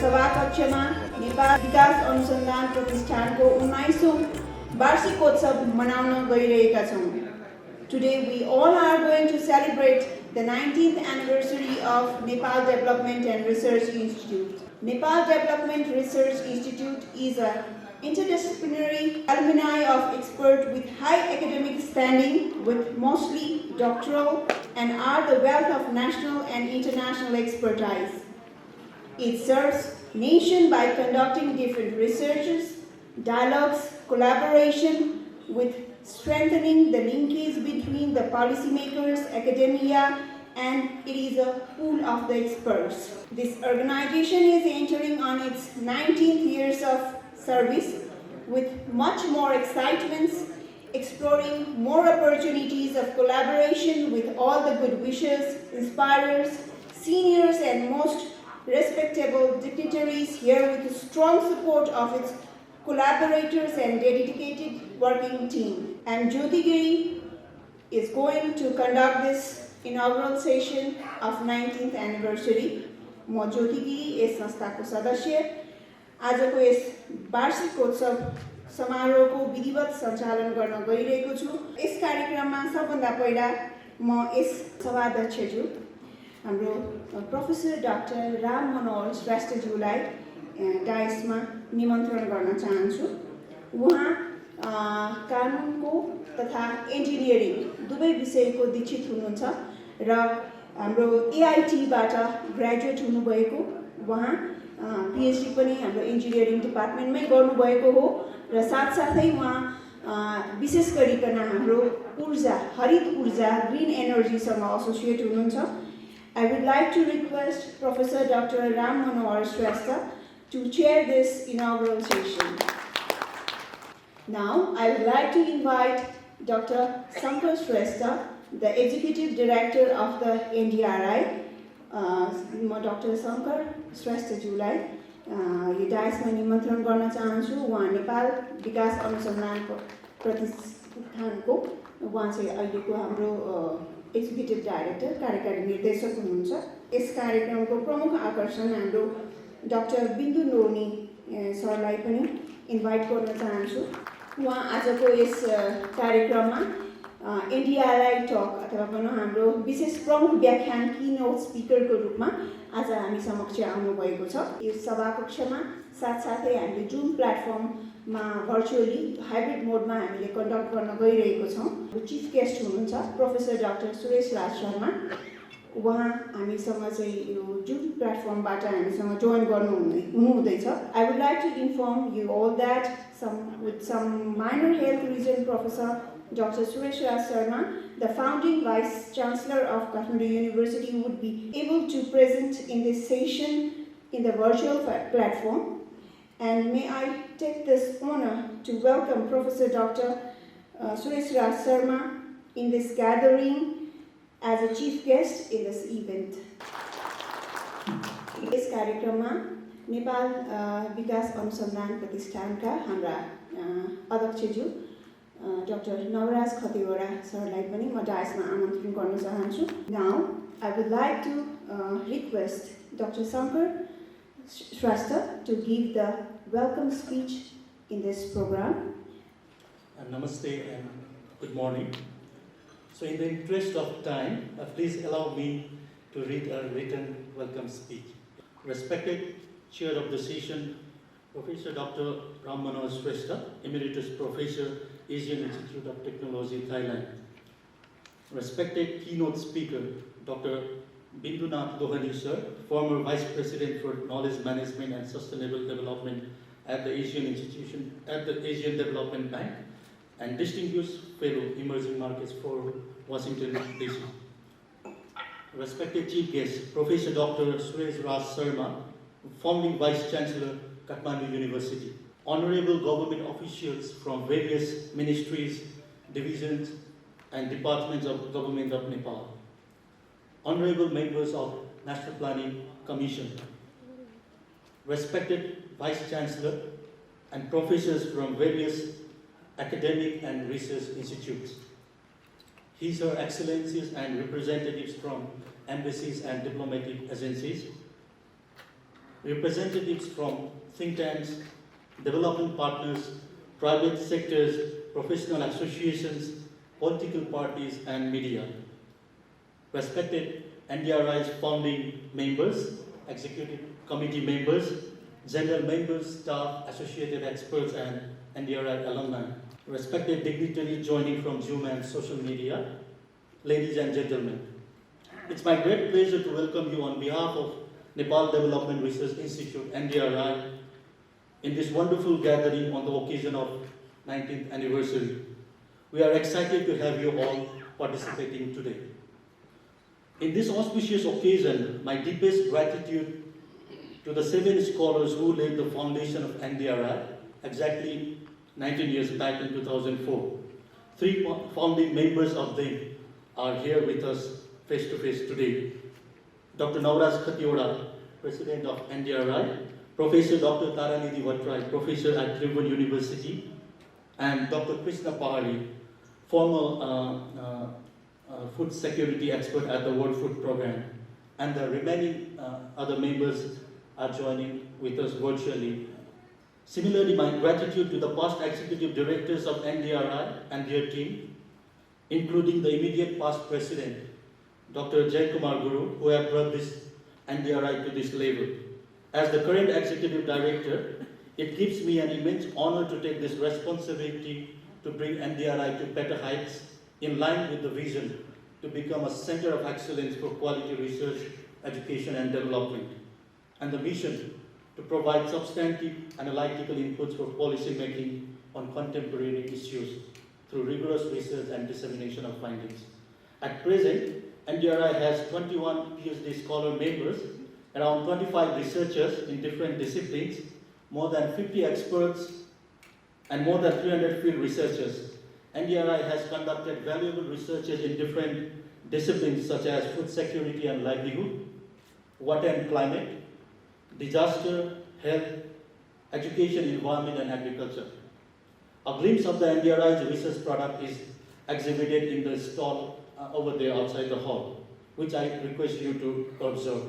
सभाकक्षमा नेपाल विकास अनुसन्धान प्रतिष्ठानको 19औं वार्षिकोत्सव मनाउन गइरहेका छौं। Today we all are going to celebrate the 19th anniversary of Nepal Development and Research Institute. Nepal Development Research Institute is an interdisciplinary alumni of experts with high academic standing, with mostly doctoral, and are the wealth of national and international expertise. It serves nation by conducting different researches, dialogues, collaboration, with strengthening the linkage between the policymakers, academia, and it is a pool of the experts. This organization is entering on its 19th years of service with much more excitements, exploring more opportunities of collaboration with all the good wishes, inspirers, seniors, and most respectable dignitaries here with the strong support of its collaborators and dedicated working team. And Jyoti Giri is going to conduct this inaugural session of 19th anniversary. म ज्योति गिरी yes संस्थाको सदस्य आजको yes वार्षिकोत्सव समारोहको विधिवत सञ्चालन गर्न गइरहेको छु। यस कार्यक्रममा सबभन्दा पहिला म यस सभाध्यक्षज्यू हाम्रो प्रोफेसर डाक्टर राम मनोहर श्रेष्ठज्यूलाई डायसमा निमन्त्रण गर्न चाहन्छु। उहाँ कानुनको तथा इन्जिनियरिङ दुवै विषयको दीक्षित हुनुहुन्छ र हाम्रो एआईटीबाट ग्रेजुएट हुनुभएको, उहाँ पीएचडी पनि हाम्रो इन्जिनियरिङ डिपार्टमेन्टमै गर्नुभएको हो र साथसाथै उहाँ विशेष गरिकन हाम्रो ऊर्जा, हरित ऊर्जा, ग्रीन एनर्जीसँग एसोसिएट हुनुहुन्छ। I would like to request Professor Dr. Ram Manohar Shrestha to chair this inaugural session. Now, I would like to invite Dr. Sankar Shrestha, the Executive Director of the NDRI, Dr. Sankar Shresthaज्यूलाई यो डायसमा निमन्त्रण गर्न चाहन्छु। उहाँ नेपाल विकास अनुसन्धान प्रतिष्ठानको उहाँ चाहिँ अहिलेको हाम्रो executive director, कार्यकारी निर्देशक हुनुहुन्छ। यस कार्यक्रमको प्रमुख आकर्षण हाम्रो डाक्टर बिन्दु नोनी सरलाई पनि इन्भाइट गर्न चाहन्छु। उहाँ आजको यस कार्यक्रममा एनडीआरआई टक अथवा भनौँ हाम्रो विशेष प्रमुख व्याख्यान कीनोट स्पिकरको रूपमा आज हामी समक्ष आउनुभएको छ। यो सभाकक्षमा साथसाथै हामीले जुम प्लेटफर्ममा भर्चुअली हाइब्रिड मोडमा हामीले कन्डक्ट गर्न गइरहेको छौँ। चिफ गेस्ट हुनुहुन्छ प्रोफेसर डाक्टर सुरेश राज शर्मा। उहाँ हामीसँग चाहिँ यो जुम प्लेटफर्मबाट हामीसँग जोइन हुनुहुँदैछ। I would like to inform you all that with some minor health reason, Professor Dr. Suresh Raj Sharma, the founding Vice Chancellor of Kathmandu University, would be able to present in this session in the virtual platform. And may I take this honor to welcome Professor Dr. Suresh Raj Sharma in this gathering as a chief guest in this event. इस कार्यक्रममा नेपाल विकास अनुसन्धान प्रतिष्ठानका हाम्रा अध्यक्षज्यू doctor Navraj Khatiwada सरलाई पनि म डायसमा आमन्त्रण गर्न चाहन्छु। Now I would like to request Dr. Sankar Shrestha to give the welcome speech in this program. Namaste and good morning. So in the interest of time, please allow me to read a written welcome speech. Respected Chair of the session, Professor Dr. Ram Manohar Shrestha, Emeritus Professor, Asian Institute of Technology, Thailand. Respected keynote speaker, Dr. Bindu N, Lohani sir, former Vice President for Knowledge Management and Sustainable Development at the Asian Development Bank, and distinguished fellow emerging markets for Washington DC. Respected chief guest, Professor Dr. Suresh Raj Sharma, founding Vice Chancellor, Kathmandu University. Honorable government officials from various ministries, divisions, and departments of government of Nepal. Honorable members of National Planning Commission. Respected Vice Chancellor and professors from various academic and research institutes. His or Excellencies and representatives from embassies and diplomatic agencies. representatives from think tanks, development partners, private sectors, professional associations, political parties, and media. Respected NDRI's founding members, executive committee members, general members, staff, associated experts, and NDRI alumni. Respected dignitaries joining from Zoom and social media, ladies and gentlemen. It's my great pleasure to welcome you on behalf of Nepal Development Research Institute, NDRI, in this wonderful gathering on the occasion of 19th anniversary. We are excited to have you all participating today. In this auspicious occasion, my deepest gratitude to the 7 scholars who laid the foundation of NDRI exactly 19 years back in 2004. 3 founding members of them are here with us face to face today. Dr. Nauraj Khatioda, President of NDRI, Professor Dr. Taranidhi Vatrai, Professor at Tribhuvan University, and Dr. Krishna Pahari, former food security expert at the World Food Programme, and the remaining other members are joining with us virtually. Similarly, my gratitude to the past executive directors of NDRI and their team, including the immediate past president, Dr. Jay Kumar Guru, who have brought this NDRI to this level. As the current executive director, it gives me an immense honor to take this responsibility to bring NDRI to better heights in line with the vision to become a center of excellence for quality research, education, and development, and the mission to provide substantive analytical inputs for policy making on contemporary issues through rigorous research and dissemination of findings. At present, NDRI has 21 PhD scholar members, around 25 researchers in different disciplines, more than 50 experts, and more than 300 field researchers. NDRI has conducted valuable researches in different disciplines such as food security and livelihood, water and climate, disaster, health, education, environment, and agriculture. A glimpse of the NDRI's research product is exhibited in the stall over there outside the hall, which I request you to observe.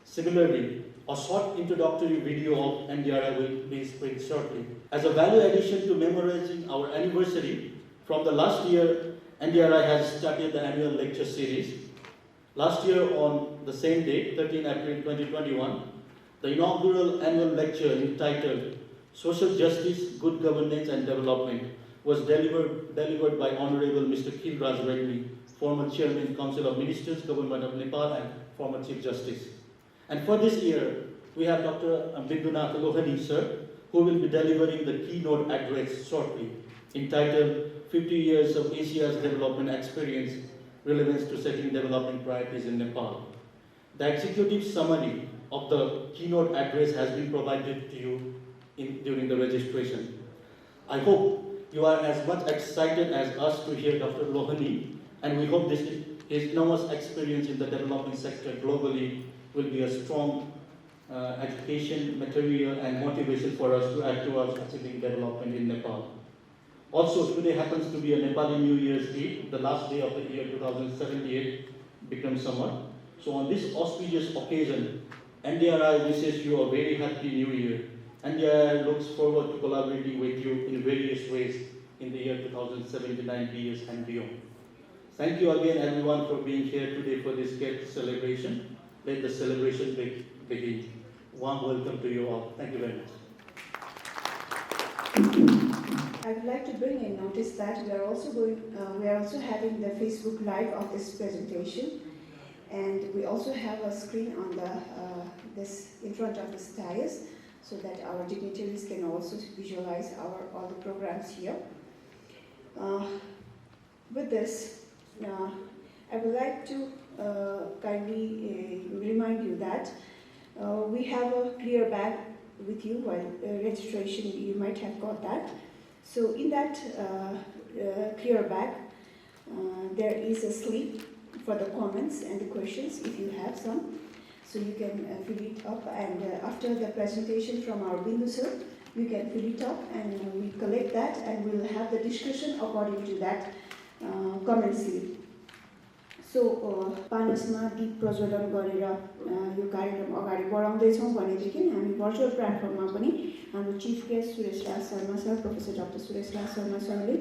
Similarly, a short introductory video of NDRI will be screened shortly. As a value addition to memorizing our anniversary, from the last year, NDRI has started the annual lecture series. Last year on the same day, 13 April 2021, the inaugural annual lecture entitled Social Justice, Good Governance and Development was delivered by Honorable Mr. Khilraj Reddy, former Chairman, Council of Ministers, Government of Nepal, and former Chief Justice. And for this year, we have Dr. Bindu N, Lohani, sir, who will be delivering the keynote address shortly, entitled 50 Years of Asia's Development Experience, Relevance to Setting Development Priorities in Nepal. The executive summary of the keynote address has been provided to you during the registration. I hope you are as much excited as us to hear Dr. Lohani, and we hope his enormous experience in the development sector globally will be a strong education, material, and motivation for us to add towards achieving development in Nepal. Also, today happens to be a Nepali New Year's Eve, the last day of the year 2078, Bikram Samvat. So on this auspicious occasion, NDRI wishes you a very happy New Year. NDRI looks forward to collaborating with you in various ways in the year 2079 BS and beyond. Thank you again, everyone, for being here today for this great celebration. Let the celebration begin. Warm welcome to you all. Thank you very much. I would like to bring in notice that we are also having the Facebook Live of this presentation, and we also have a screen on the in front of the dais, so that our dignitaries can also visualize all the programs here. With this, I would like to kindly remind you that we have a clear bag with you while registration. You might have got that. So in that clear bag, there is a slip for the comments and the questions if you have some. So you can fill it up, and after the presentation from our Bindu sir, you can fill it up, and we collect that, and we'll have the discussion according to that comment slip. सो पानसमा दीप प्रज्वलन गरेर यो कार्यक्रम अगाडि बढाउँदैछौँ भनेदेखि हामी virtual प्लेटफर्ममा पनि हाम्रो chief guest Suresh Raj Sharma sir, professor doctor Suresh Raj Sharma सरले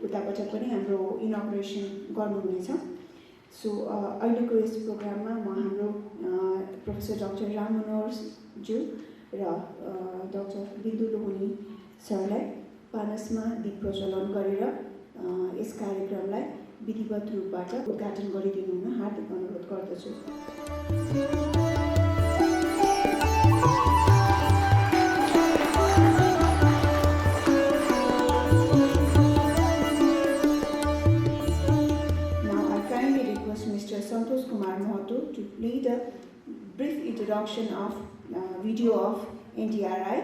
उताबाट पनि हाम्रो इनअग्रेसन गर्नुहुनेछ। सो अहिलेको यस प्रोग्राममा म हाम्रो प्रोफेसर डाक्टर राम मनोहरज्यू र डाक्टर बिन्दु लोहनी सरलाई पानसमा दीप प्रज्वलन गरेर यस कार्यक्रमलाई विधिवत रूपबाट उद्घाटन गरिदिनु हुन हार्दिक अनुरोध गर्दछु। Now I kindly request Mr. Santosh Kumar Mahato to lead a brief introduction of video of NDRI.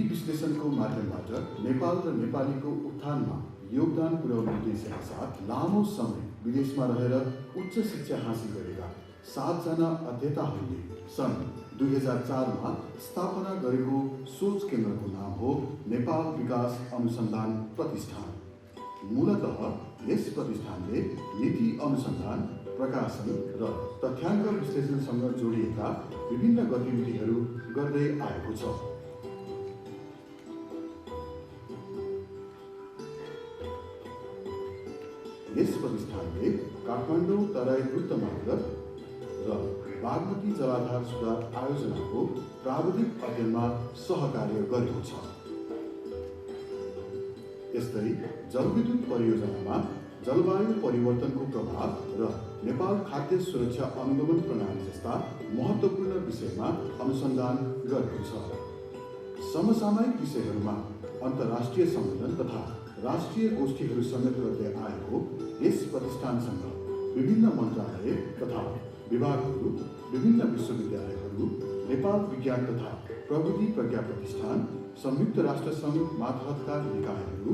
विश्लेषणको माध्यमबाट नेपाल र नेपालीको उत्थानमा योगदान पुर्याउने उद्देश्यका साथ लामो समय विदेशमा रहेर उच्च शिक्षा हासिल गरेका 7 जना अध्येताहरूले सन् 2004 स्थापना गरेको सोच केन्द्रको नाम हो नेपाल विकास अनुसन्धान प्रतिष्ठान। मूलतः यस प्रतिष्ठानले नीति अनुसन्धान, प्रकाशन र तथ्याङ्क विश्लेषणसँग जोडिएका विभिन्न गतिविधिहरू गर्दै आएको छ। यस प्रतिष्ठानले काठमाडौँ तराई द्रुत मार्ग र बागमती जलाधार सुधार आयोजनाको प्राविधिक अध्ययनमा सहकार्य गरेको छ। यस्तै जलविद्युत परियोजनामा जलवायु परिवर्तनको प्रभाव र नेपाल खाद्य सुरक्षा अनुगमन प्रणाली जस्ता महत्त्वपूर्ण विषयमा अनुसन्धान गरेको छ। समसामयिक विषयहरूमा अन्तर्राष्ट्रिय सम्मेलन तथा राष्ट्रिय गोष्ठीहरू समेत गर्दै आएको यस प्रतिष्ठानसँग विभिन्न मन्त्रालय तथा विभागहरू, विभिन्न विश्वविद्यालयहरू, नेपाल विज्ञान तथा प्रविधि प्रज्ञा प्रतिष्ठान, संयुक्त राष्ट्र सङ्घ मातहतका निकायहरू,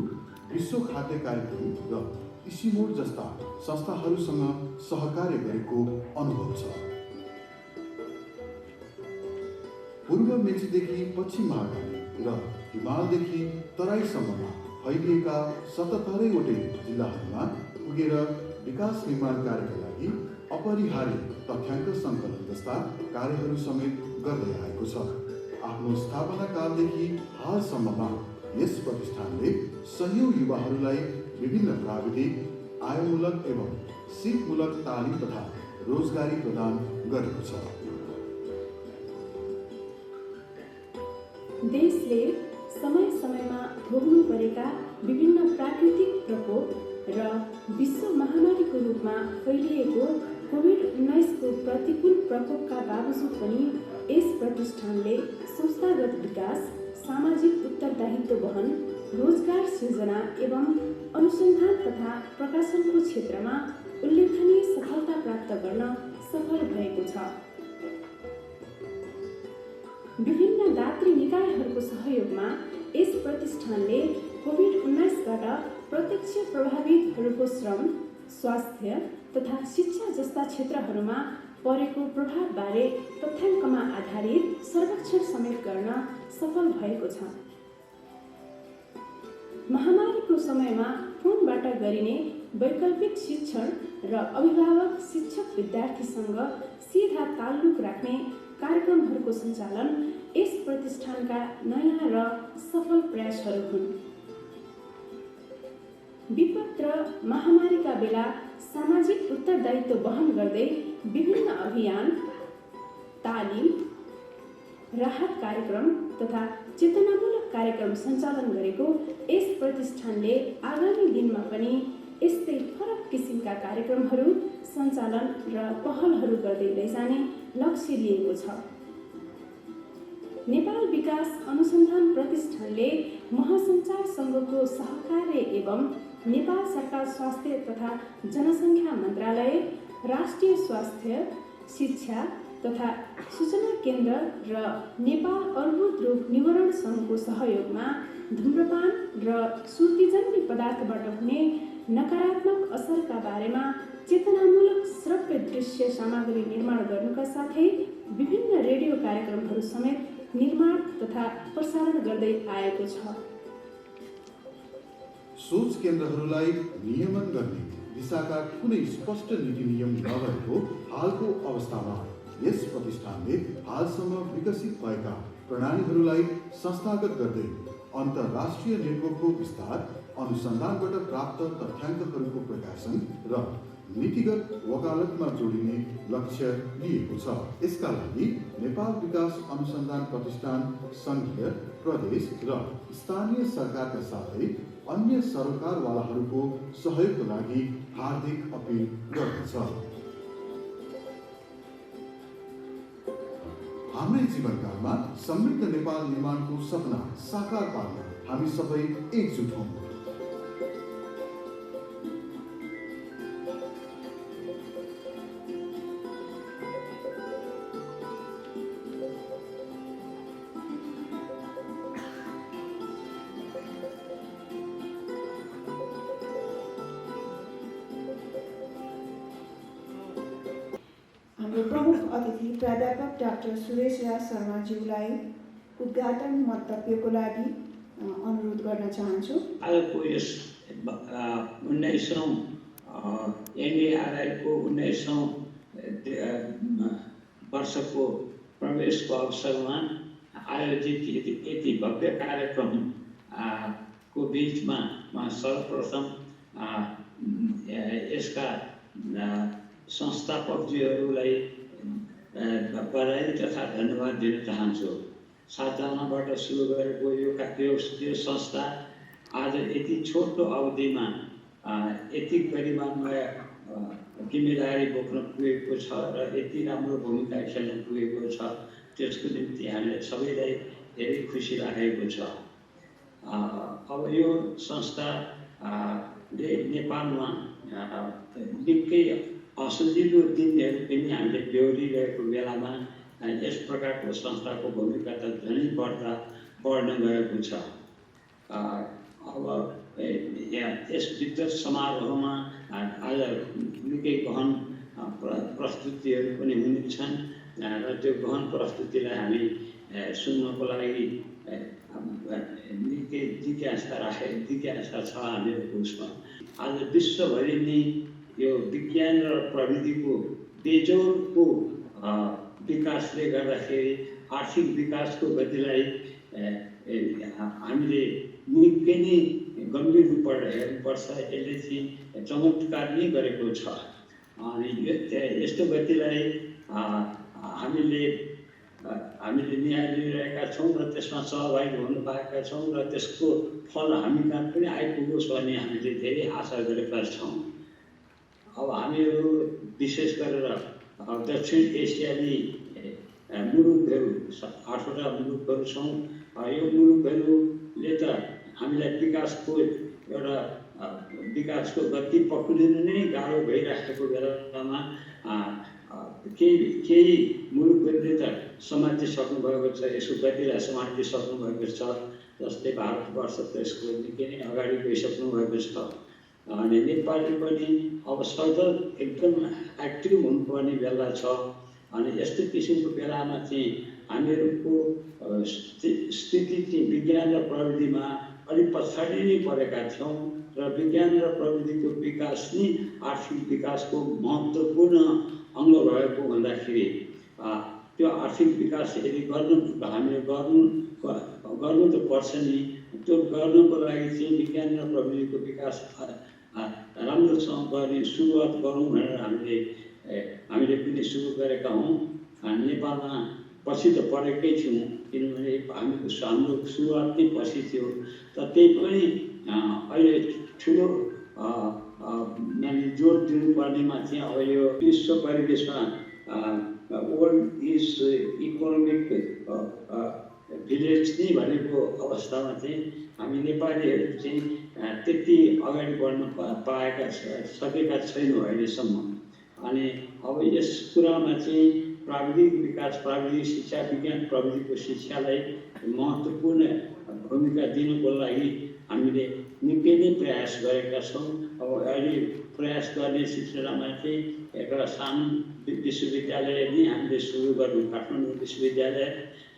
विश्व खाद्य कार्यक्रम र इसिमोड जस्ता संस्थाहरूसँग सहकार्य गरेको अनुभव छ। पूर्व मेचीदेखि पश्चिम महाकाली र हिमालदेखि तराईसम्ममा फैलिएका 77वटै जिल्लाहरूमा पुगेर विकास निर्माण कार्यका लागि अपरिहार्य तथ्याङ्क सङ्कलन जस्ता कार्यहरू समेत गर्दै आएको छ। आफ्नो स्थापना कालदेखि हालसम्ममा यस प्रतिष्ठानले सयौं युवाहरूलाई विभिन्न प्राविधिक, आयमूलक एवं सिपमूलक तालिम तथा रोजगारी प्रदान गरेको छ। देशले समय समयमा भोग्नु परेका विभिन्न प्राकृतिक प्रकोप र विश्व महामारीको रूपमा फैलिएको कोभिड-19 को प्रतिकूल प्रकोपका बावजुद पनि यस प्रतिष्ठानले संस्थागत विकास, सामाजिक उत्तरदायित्व वहन, रोजगार सृजना एवं अनुसन्धान तथा प्रकाशनको क्षेत्रमा उल्लेखनीय सफलता प्राप्त गर्न सफल भएको छ। विभिन्न दात्री निकायहरूको सहयोगमा यस प्रतिष्ठानले कोभिड-19बाट प्रत्यक्ष प्रभावितहरूको श्रम, स्वास्थ्य तथा शिक्षा जस्ता क्षेत्रहरूमा परेको प्रभावबारे तथ्याङ्कमा आधारित सर्वेक्षण समेत गर्न सफल भएको छ। महामारीको समयमा फोनबाट गरिने वैकल्पिक शिक्षण र अभिभावक शिक्षक विद्यार्थीसँग सीधा ताल्लुक राख्ने कार्यक्रमहरूको सञ्चालन यस प्रतिष्ठानका नयाँ र सफल प्रयासहरू हुन्। विपद र महामारीका बेला सामाजिक उत्तरदायित्व वहन गर्दै विभिन्न अभियान, तालिम, राहत कार्यक्रम तथा चेतनामूलक कार्यक्रम सञ्चालन गरेको यस प्रतिष्ठानले आगामी दिनमा पनि यस्तै फरक किसिमका कार्यक्रमहरू सञ्चालन र पहलहरू गर्दै लैजाने लक्ष्य लिएको छ। नेपाल विकास अनुसन्धान प्रतिष्ठानले महासञ्चार सङ्घको सहकार्य एवं नेपाल सरकार स्वास्थ्य तथा जनसङ्ख्या मन्त्रालय, राष्ट्रिय स्वास्थ्य, शिक्षा तथा सूचना केन्द्र र नेपाल अर्बुद रोग निवारण सङ्घको सहयोगमा धूम्रपान र सुर्तीजन्य पदार्थबाट हुने नकारात्मक असरका बारेमा चेतनामूलक श्रव्य दृश्य सामग्री निर्माण गर्नुका साथै विभिन्न रेडियो कार्यक्रमहरू समेत निर्माण तथा प्रसारण गर्दै आएको छ। सोच केन्द्रहरूलाई नियमन गर्ने दिशाका कुनै स्पष्ट नीति नियम नभएको हालको अवस्थामा यस प्रतिष्ठानले हालसम्म विकसित भएका प्रणालीहरूलाई संस्थागत गर्दै अन्तर्राष्ट्रिय नेटवर्कको विस्तार, अनुसन्धानबाट प्राप्त तथ्याङ्कहरूको प्रकाशन र नीतिगत वकालतमा जोडिने लक्ष्य लिएको छ। यसका लागि नेपाल विकास अनुसन्धान प्रतिष्ठान सङ्घीय, प्रदेश र स्थानीय सरकारका साथै अन्य सरकारवालाहरूको सहयोगको लागि हार्दिक अपिल गर्दछ। हाम्रै जीवनकालमा समृद्ध नेपाल निर्माणको सपना साकार पार्न हामी सबै एकजुट हौँ। हाम्रो प्रमुख अतिथि प्राध्यापक डाक्टर सुरेश राज शर्माज्यूलाई उद्घाटन मन्तव्यको लागि अनुरोध गर्न चाहन्छु। आजको यस 19औं एनडीआरआईको 19औं वर्षको प्रवेशको अवसरमा आयोजित यति भव्य कार्यक्रम को बीचमा सर्वप्रथम यसका संस्थापकज्यूहरूलाई बधाई तथा धन्यवाद दिन चाहन्छु। 7 जनाबाट सुरु गरेको यो संस्था आज यति छोटो अवधिमा यति गरिमामय जिम्मेदारी बोक्न पुगेको छ र यति राम्रो भूमिका खेल्न पुगेको छ। त्यसको निम्ति हामीले सबैलाई धेरै खुसी लागेको छ। अब यो संस्थाले नेपालमा निकै असजिलो दिनहरू पनि हामीले बेहोरिरहेको बेलामा यस प्रकारको संस्थाको भूमिका त झनै बढ्न गएको छ। अब यस विद्युत समारोहमा आज निकै गहन प्रस्तुतिहरू पनि हुनेछन् र त्यो गहन प्रस्तुतिलाई हामी सुन्नको लागि निकै जिज्ञासा छ हामीहरूको उसमा। आज विश्वभरि नै यो विज्ञान र प्रविधिको बेजोडको विकासले गर्दाखेरि आर्थिक विकासको गतिलाई हामीले निकै नै गम्भीर रूपबाट हेर्नुपर्छ। यसले चाहिँ चमत्कार नै गरेको छ। अनि यस्तो गतिलाई हामीले निहालिरहेका छौँ र त्यसमा सहभागी हुन पाएका छौँ र त्यसको फल हामी कहाँ पनि आइपुगोस् भन्ने हामीले धेरै आशा गरेका छौँ। अब हामीहरू विशेष गरेर दक्षिण एसियाली मुलुकहरू 8वटा मुलुकहरू छौँ। यो मुलुकहरूले त हामीलाई विकासको गति पक्रिनु नै गाह्रो भइराखेको बेलामा केही मुलुकहरूले त समातिसक्नु भएको छ, यसको गतिलाई समातिसक्नु भएको छ। जस्तै भारतवर्ष त यसको निकै नै अगाडि गइसक्नु भएको छ। अनि नेपालले पनि अब सधैँ एकदम एक्टिभ हुनुपर्ने बेला छ। अनि यस्तो किसिमको बेलामा चाहिँ हामीहरूको स्थिति चाहिँ विज्ञान र प्रविधिमा अलिक पछाडि नै परेका थियौँ र विज्ञान र प्रविधिको विकास नै आर्थिक विकासको महत्त्वपूर्ण अङ्ग भएको हुँदाखेरि त्यो आर्थिक विकास यदि हामीले गर्नु त पर्छ नि। त्यो गर्नको लागि चाहिँ विज्ञान र प्रविधिको विकास राम्रोसँग गर्ने सुरुवात गरौँ भनेर हामीले पनि सुरु गरेका हौँ। नेपालमा पछि त परेकै थियौँ, किनभने हाम्रो सुरुवात नै पछि थियो। त त्यही पनि अहिले ठुलो जोड दिनुपर्नेमा चाहिँ अब यो विश्व परिवेशमा वर्ल्ड इज इकोनोमिक भिलेज नै भनेको अवस्थामा चाहिँ हामी नेपालीहरू चाहिँ त्यति अगाडि बढ्न सकेका छैनौँ अहिलेसम्म। अनि अब यस कुरामा चाहिँ प्राविधिक विकास, प्राविधिक शिक्षा, विज्ञान प्रविधिको शिक्षालाई महत्त्वपूर्ण भूमिका दिनुको लागि हामीले निकै नै प्रयास गरेका छौँ। अब अहिले प्रयास गर्ने सिलसिलामा चाहिँ एउटा सानो विश्वविद्यालय नै हामीले सुरु गर्नु काठमाडौँ विश्वविद्यालय,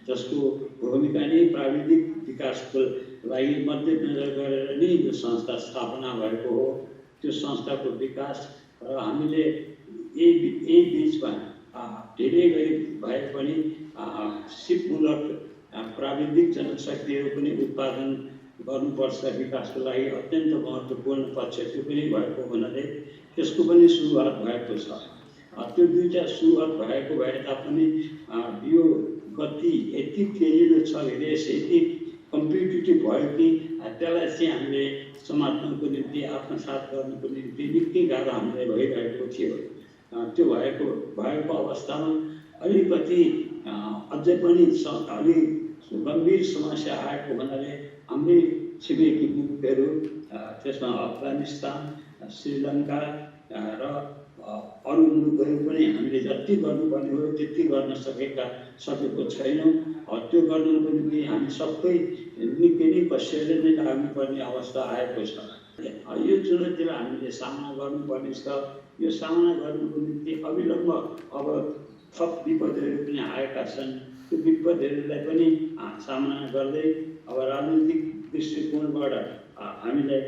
जसको भूमिका नै प्राविधिक विकासको लागि मध्यनजर गरेर नै यो संस्था स्थापना भएको हो। त्यो संस्थाको विकास र हामीले यही बिचमा धेरै गरी भए पनि सिपमूलक प्राविधिक जनशक्तिहरू पनि उत्पादन गर्नुपर्छ विकासको लागि अत्यन्त महत्त्वपूर्ण पक्ष त्यो पनि भएको हुनाले त्यसको पनि सुरुवात भएको छ। त्यो दुईटा सुरुवात भएको भए तापनि यो गति यति तेजिलो छ, रेस यति कम्पिटिटिभ भयो कि त्यसलाई चाहिँ हामीले समात्नको निम्ति आत्मसात गर्नुको निम्ति निकै गाह्रो हामीलाई भइरहेको थियो। त्यो भएको अवस्थामा अलिकति अझै पनि अलि गम्भीर समस्या आएको हुनाले हाम्रै छिमेकी मुलुकहरू, त्यसमा अफगानिस्तान, श्रीलङ्का र अरू मुलुकहरू पनि हामीले जति गर्नुपर्ने हो त्यति गर्न सकेको छैनौँ। त्यो गर्नको निम्ति हामी सबै निकै नै कसैले नै लाग्नुपर्ने अवस्था आएको छ। यो चुनौतीलाई हामीले सामना गर्नुपर्ने छ। यो सामना गर्नुको निम्ति अविलम्ब अब थप विपदहरू पनि आएका छन्। त्यो विपदहरूलाई पनि सामना गर्दै अब राजनीतिक दृष्टिकोणबाट हामीलाई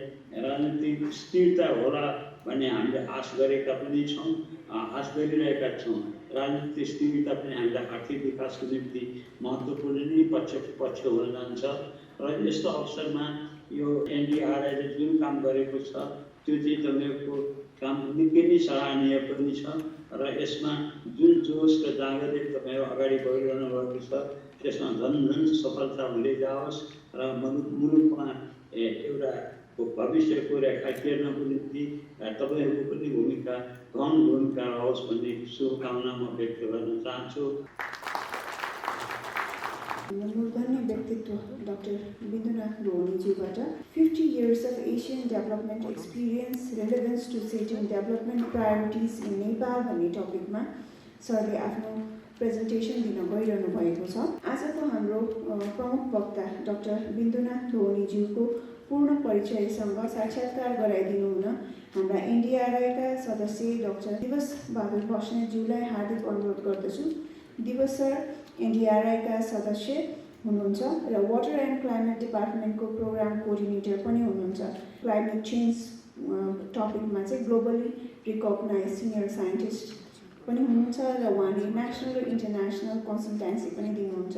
राजनीतिक स्थिरता होला भन्ने हामीले आश गरेका पनि छौँ, आश गरिरहेका छौँ। राजनीतिक स्थिरता पनि हामीलाई आर्थिक विकासको निम्ति महत्त्वपूर्ण नै पक्ष हुन जान्छ। र यस्तो अवसरमा यो एनडीआरआईले जुन काम गरेको छ त्यो चाहिँ तपाईँको काम निकै नै सराहनीय पनि छ। र यसमा जुन जोस र जाँगरले तपाईँहरू अगाडि बढिरहनु भएको छ त्यसमा झन् सफलता हुँदै जाओस् र मुलुकमा एउटा भविष्यको रेखा हेर्नको निम्ति तपाईँहरूको पनि भूमिका गहन भूमिका रहोस् भन्ने शुभकामना म व्यक्त गर्न चाहन्छु। मूर्धन्य व्यक्तित्व doctor बिन्दुनाथ लोहनीज्यूबाट 50 years of Asian development experience, relevance to setting development priorities in Nepal भन्ने टपिकमा सरले आफ्नो प्रेजेन्टेसन दिन गइरहनु भएको छ। आजको हाम्रो प्रमुख वक्ता डाक्टर बिन्दुनाथ लोहनीज्यूको पूर्ण परिचयसँग साक्षात्कार गराइदिनु हुन हाम्रा एनडीआरआईका सदस्य डाक्टर दिवस बहादुर बस्नेतज्यूलाई हार्दिक अनुरोध गर्दछु। दिवस सर एनडीआरआईका सदस्य हुनुहुन्छ र वाटर एन्ड क्लाइमेट डिपार्टमेन्टको प्रोग्राम कोअर्डिनेटर पनि हुनुहुन्छ। क्लाइमेट चेन्ज टपिकमा चाहिँ ग्लोबली रिकग्नाइज सिनियर साइन्टिस्ट पनि हुनुहुन्छ र उहाँले नेसनल र इन्टरनेसनल कन्सल्टेन्सी पनि दिनुहुन्छ।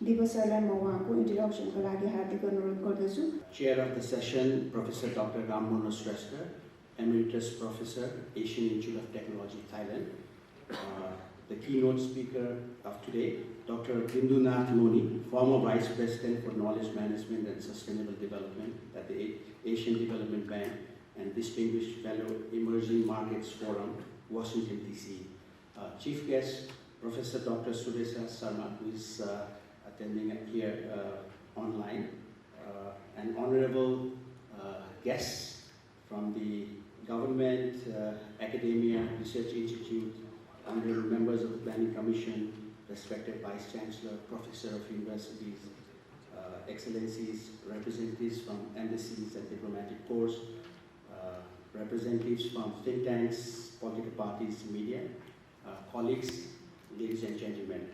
दिवस सरलाई म उहाँको इन्ट्रोडक्सनको लागि हार्दिक अनुरोध गर्दछु। Chair of the session, Professor Dr. Ram Manoj Shrestha, Emeritus Professor, Asian Institute of Technology, Thailand. The keynote speaker of today, Dr. Bindu N, former Vice President for Knowledge Management and Sustainable Development at the Asian Development Bank and Distinguished Fellow, Emerging Markets Forum, Washington, D.C. Chief guest, Professor Dr. Sudesha Sharma, who is attending here online, and honorable guests from the government, academia, research institute, honorable members of the Planning Commission, respected Vice Chancellor, Professor of Universities, Excellencies, representatives from embassies and diplomatic corps, representatives from think tanks, political parties, media, colleagues, ladies and gentlemen.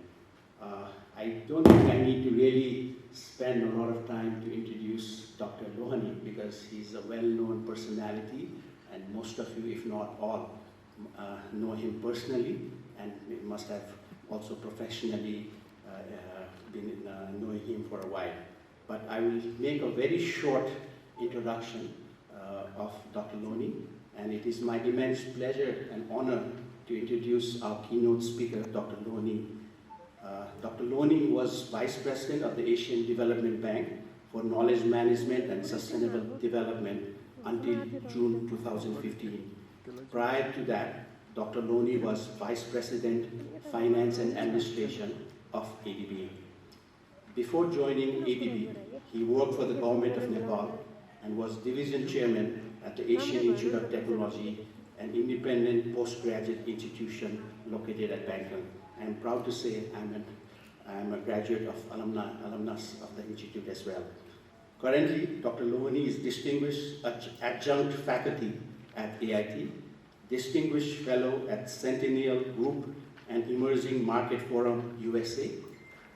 I don't think I need to really spend a lot of time to introduce Dr. Lohani because he's a well-known personality and most of you, if not all, know him personally and must have also professionally been knowing him for a while. But I will make a very short introduction of Dr. Lohani, and it is my immense pleasure and honor to introduce our keynote speaker, Dr. Lohani. Dr. Lohani was Vice President of the Asian Development Bank for Knowledge Management and Sustainable Development until June 2015. Prior to that, Dr. Lohani was Vice President, Finance and Administration of ADB. Before joining ADB, he worked for the government of Nepal and was Division Chairman at the Asian Institute of Technology, an independent postgraduate institution located at Bangkok. I am proud to say I am a graduate of alumnus of the institute as well. Currently, Dr. Lohani is distinguished adjunct faculty at AIT, Distinguished Fellow at Centennial Group and Emerging Market Forum USA,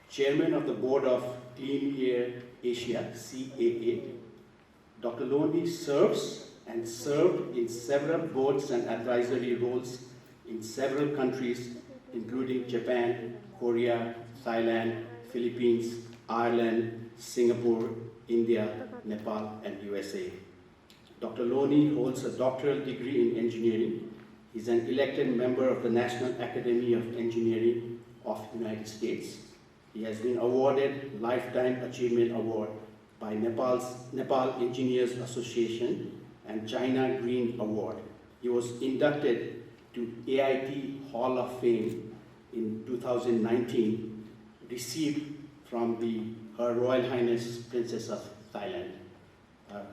Chairman of the Board of Clean Air Asia, CAA. Dr. Lohani serves and served in several boards and advisory roles in several countries, including Japan, Korea, Thailand, Philippines, Ireland, Singapore, India, Nepal, and USA. Dr. Lohani holds a doctoral degree in engineering. He's an elected member of the National Academy of Engineering of the United States. He has been awarded Lifetime Achievement Award by Nepal Engineers Association and China Green Award. He was inducted to AIT Hall of Fame in 2019, received from Her Royal Highness Princess of Thailand.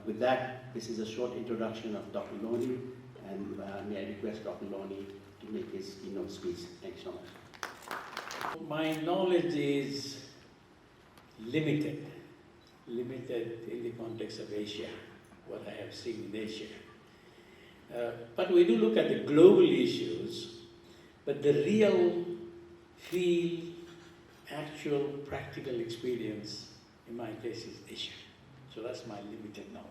With that, this is a short introduction of Dr. Lohani, and may I request Dr. Lohani to make his keynote speech. Thank you so much. My knowledge is limited in the context of Asia, what I have seen in Asia. But we do look at the global issues, but the real field, actual practical experience in my case is Asia. So that's my limited knowledge.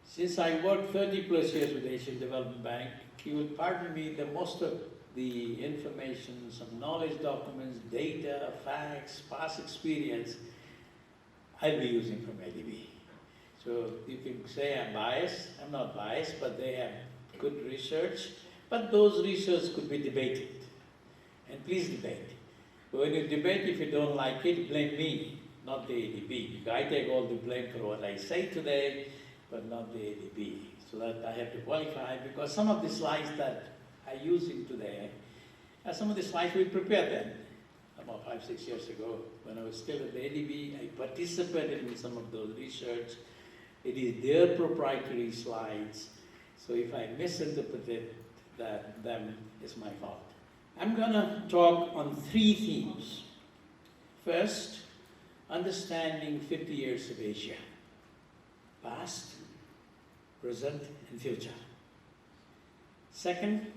Since I worked 30 plus years with Asian Development Bank, you will pardon me that most of the information, some knowledge documents, data, facts, past experience, I'll be using from ADB. So you can say I'm biased. I'm not biased, but they have good research. But those research could be debated. And please debate. But when you debate, if you don't like it, blame me, not the ADB. Because I take all the blame for what I say today, but not the ADB. So that I have to qualify, because some of the slides that I using today are some of the slides we prepared then, about 5-6 years ago. When I was still at the ADB, I participated in some of those research. It is their proprietary slides. So if I misinterpreted them, it's my fault. I'm gonna talk on 3 themes. First, understanding 50 years of Asia. Past, present, and future. Second,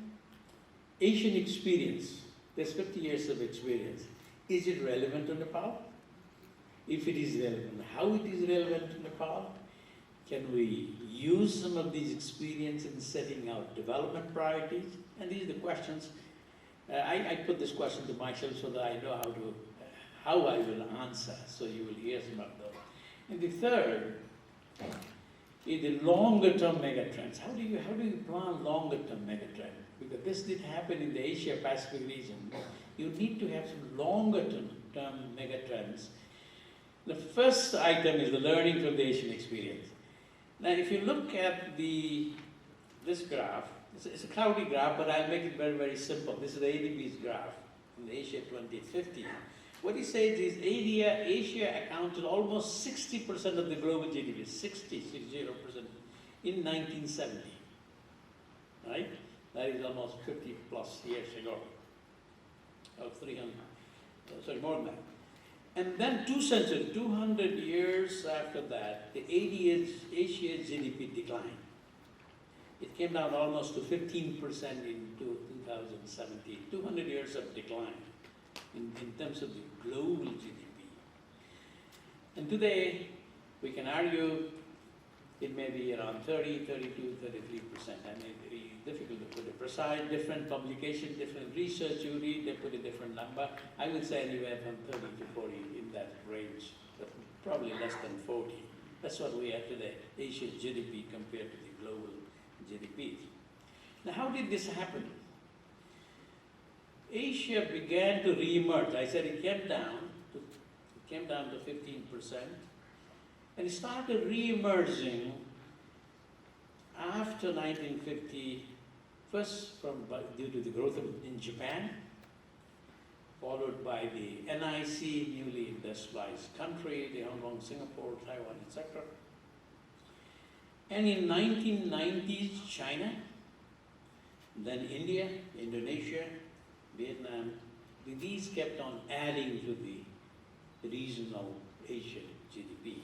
Asian experience. There's 50 years of experience. Is it relevant to Nepal? If it is relevant, how it is relevant to Nepal? Can we use some of these experience in setting out development priorities? And these are the questions. I put this question to myself so that I know how I will answer, so you will hear some of those. And the third is the longer-term megatrends. How do you plan longer-term megatrends? Because this did happen in the Asia-Pacific region. You need to have some longer-term megatrends. The first item is the learning from the Asian experience. Now, if you look at this graph, it's a cloudy graph, but I'll make it very, very simple. This is the ADB's graph from the Asia 2050. What he says is Asia accounted almost 60% of the global GDP, 60% in 1970, right? That is almost 50 plus years ago, or 300, sorry, more than that. And then 200 years after that, the Asia's GDP declined. It came down almost to 15% in 2017, 200 years of decline in terms of the global GDP. And today, we can argue it may be around 30, 32, 33%. I mean, very difficult to put a precise, different publication, different research you read, they put a different number. I would say anywhere from 30 to 40 in that range, but probably less than 40. That's what we have today, Asia's GDP compared to the global GDP. Now, how did this happen? Asia began to re-emerge. I said it came down to 15%, and it started re-emerging after 1950, first due to the growth in Japan, followed by the NIC, newly industrialized country, the Hong Kong, Singapore, Taiwan, etc. And in 1990s, China, then India, Indonesia, Vietnam, these kept on adding to the regional Asian GDP.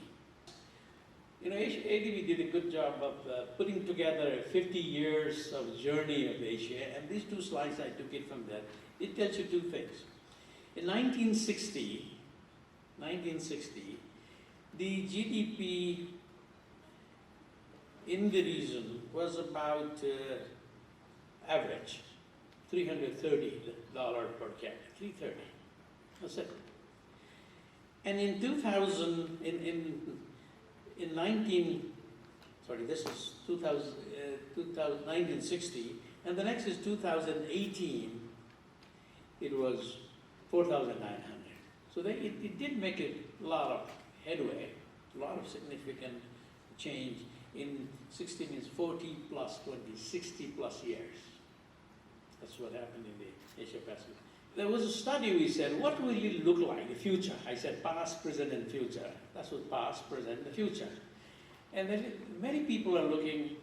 ADB did a good job of putting together 50 years of journey of Asia, and these two slides, I took it from that. It tells you two things. In 1960, the GDP in the region was about average, $330 per capita, 330. That's it. And in 2000, this is 1960, and the next is 2018, it was 4,900. So it did make a lot of headway, a lot of significant change. In 60 means 40 plus 20, 60 plus years. That's what happened in the Asia Pacific. There was a study, we said, what will it look like, the future? I said past, present, and future. That's what past, present, and future. And then many people are looking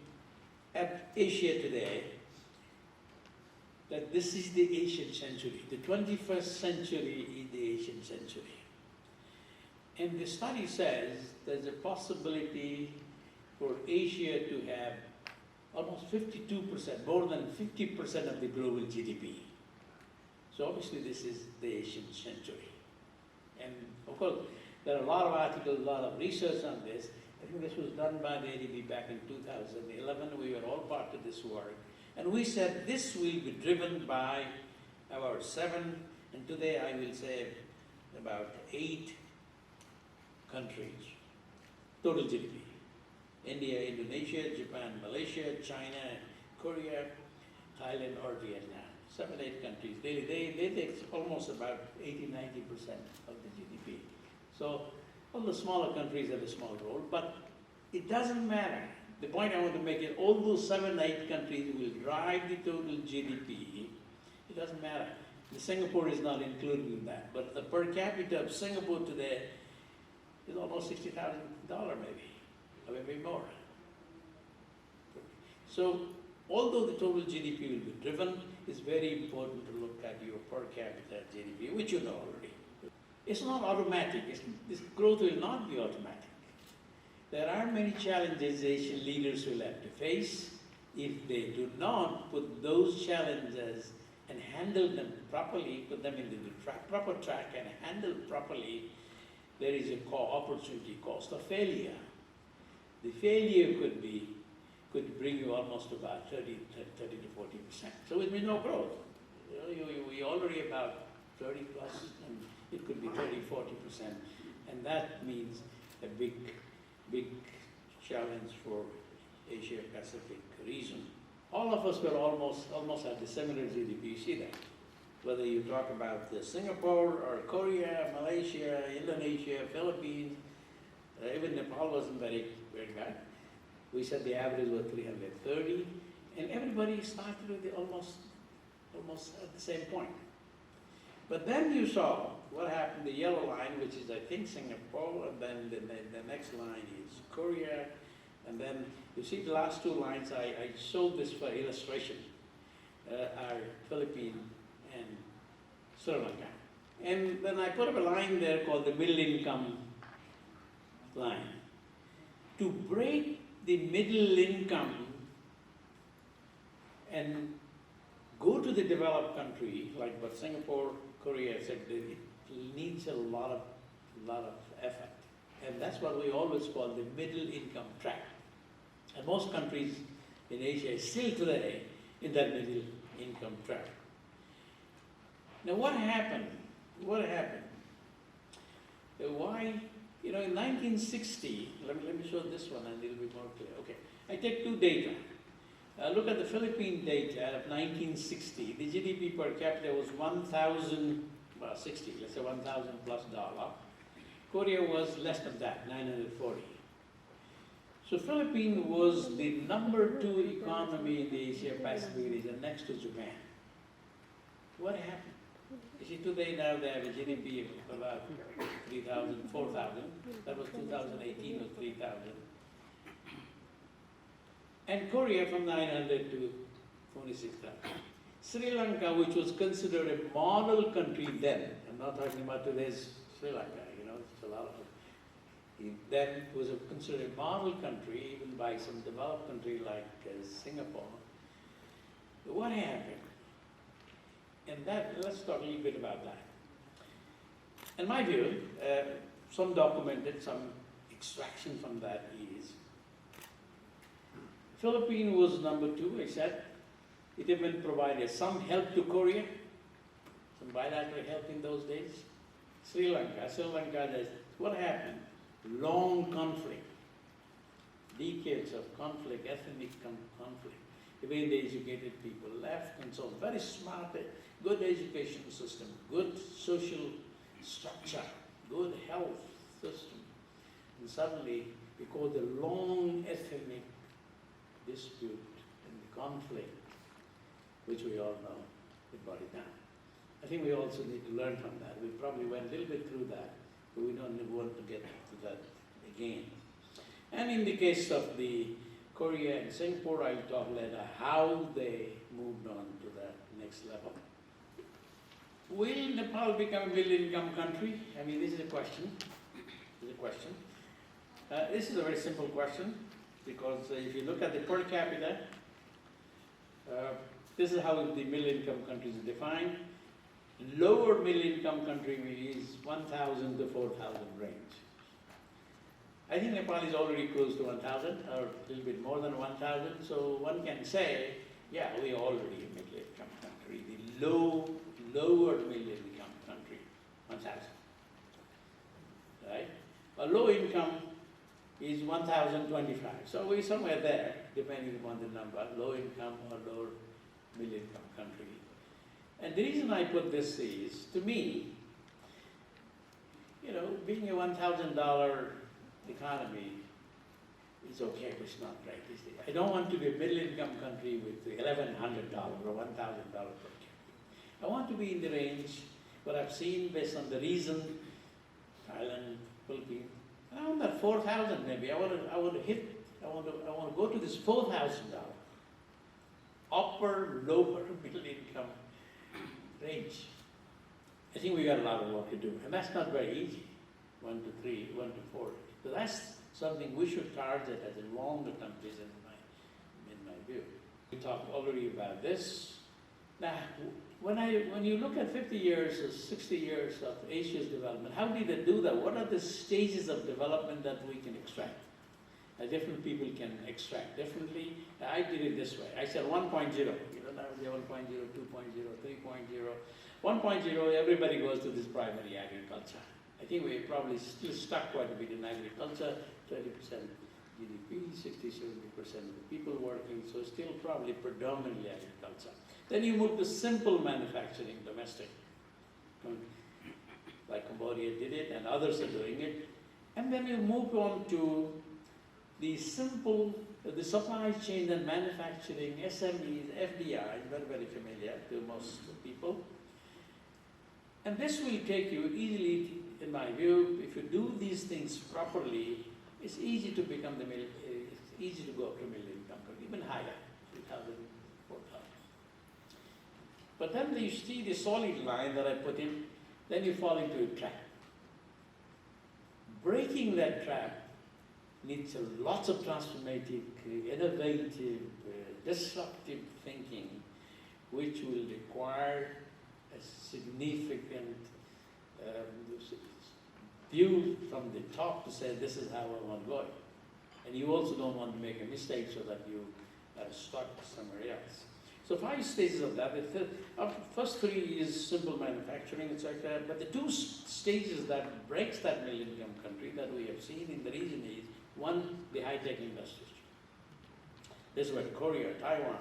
at Asia today, that this is the Asian century. The 21st century is the Asian century. And the study says there's a possibility for Asia to have almost 52%, more than 50% of the global GDP. So obviously this is the Asian century. And of course, there are a lot of articles, a lot of research on this. I think this was done by the ADB back in 2011. We were all part of this work. And we said this will be driven by about 7, and today I will say about 8 countries, total GDP. India, Indonesia, Japan, Malaysia, China, Korea, Thailand, or Vietnam. 7, 8 countries. They take almost about 80-90% of the GDP. So all the smaller countries have a small role, but it doesn't matter. The point I want to make is all those 7, 8 countries will drive the total GDP. It doesn't matter. Singapore is not included in that, but the per capita of Singapore today is almost $60,000 maybe, or maybe more. So although the total GDP will be driven, it's very important to look at your per capita GDP, which you know already. It's not automatic. This growth will not be automatic. There are many challenges Asian leaders will have to face. If they do not put those challenges and handle them properly, put them into the proper track and handle properly, there is a opportunity cost of failure. The failure could bring you almost about 30 to 40%. So it means no growth. We already about 30 plus, and it could be 30, 40%. And that means a big challenge for Asia Pacific region. All of us were almost at the similar GDP. You see that? Whether you talk about Singapore or Korea, Malaysia, Indonesia, Philippines, even Nepal wasn't very bad. We said the average was 330, and everybody started with almost at the same point. But then you saw what happened, the yellow line, which is I think Singapore, and then the next line is Korea, and then you see the last 2 lines, I showed this for illustration, are Philippines and Sri Lanka. And then I put up a line there called the middle income line. To break the middle income and go to the developed country, like what Singapore, Korea said, it needs a lot of effort. And that's what we always call the middle income track. And most countries in Asia is still today in that middle income track. Now what happened? Why, in 1960, let me show this one and it'll be more clear. Okay, I take 2 data. Look at the Philippine data of 1960. The GDP per capita was 1,060, let's say 1,000 plus dollar. Korea was less than that, 940. So Philippines was the #2 economy in the Asia Pacific region next to Japan. What happened? You see, today now they have a GDP of about 3,000, 4,000. That was 2018 was 3,000. And Korea from 900 to 26,000. Sri Lanka, which was considered a model country then, I'm not talking about today's Sri Lanka, it's a lot of then was considered a model country, even by some developed country like Singapore. What happened? And let's talk a little bit about that. In my view, some documented, some extraction from that is, Philippines was number 2, I said. It even provided some help to Korea, some bilateral help in those days. Sri Lanka, what happened? Long conflict, decades of conflict, ethnic conflict. Even the educated people left and so on. Very smart, good education system, good social structure, good health system. And suddenly, because the long ethnic dispute and conflict, which we all know, it brought it down. I think we also need to learn from that. We probably went a little bit through that, but we don't want to get to that again. And in the case of the Korea and Singapore, I'll talk later how they moved on to that next level. Will Nepal become a middle-income country? I mean, this is a question. This is a very simple question, because if you look at the per capita, this is how the middle-income countries are defined. Lower middle-income country is 1,000 to 4,000 range. I think Nepal is already close to 1,000, or a little bit more than 1,000, so one can say, yeah, we are already a middle-income country. The lower middle-income country, 1,000, right? A low income is 1,025, so we're somewhere there, depending upon the number, low income or lower middle-income country. And the reason I put this is, to me, you know, being a $1,000 economy is okay, but it's not great. I don't want to be a middle-income country with $1,100 or $1,000 per capita. I want to be in the range, what I've seen based on the reason, Thailand, Philippines, around that 4,000 maybe. I want to go to this $4,000 upper, lower middle income range. I think we got a lot of work to do, and that's not very easy. 1 to 3, 1 to 4. So that's something we should target as a longer term vision in my view. We talked already about this. Now, when you look at 50 years or 60 years of Asia's development, how did they do that? What are the stages of development that we can extract? Different people can extract differently. I did it this way. I said 1.0. You know, now we have 1.0, 2.0, 3.0. 1.0, everybody goes to this primary agriculture. I think we're probably still stuck quite a bit in agriculture, 20% GDP, 60-70% of the people working, so still probably predominantly agriculture. Then you move to simple manufacturing, domestic, like Cambodia did it and others are doing it. And then you move on to the simple, the supply chain and manufacturing, SMEs, FDI, very, very familiar to most people. And this will take you easily, in my view, if you do these things properly, it's easy to become it's easy to go up to middle-income, even higher, 3,000, 4,000. But then you see the solid line that I put in, then you fall into a trap. Breaking that trap needs lots of transformative, innovative, disruptive thinking, which will require a significant view from the top to say, this is how I want to go. And you also don't want to make a mistake so that you are stuck somewhere else. So 5 stages of that. The first 3 is simple manufacturing, etc. But the 2 stages that breaks that middle-income country that we have seen in the region is, 1, the high-tech industries. This is where Korea, Taiwan,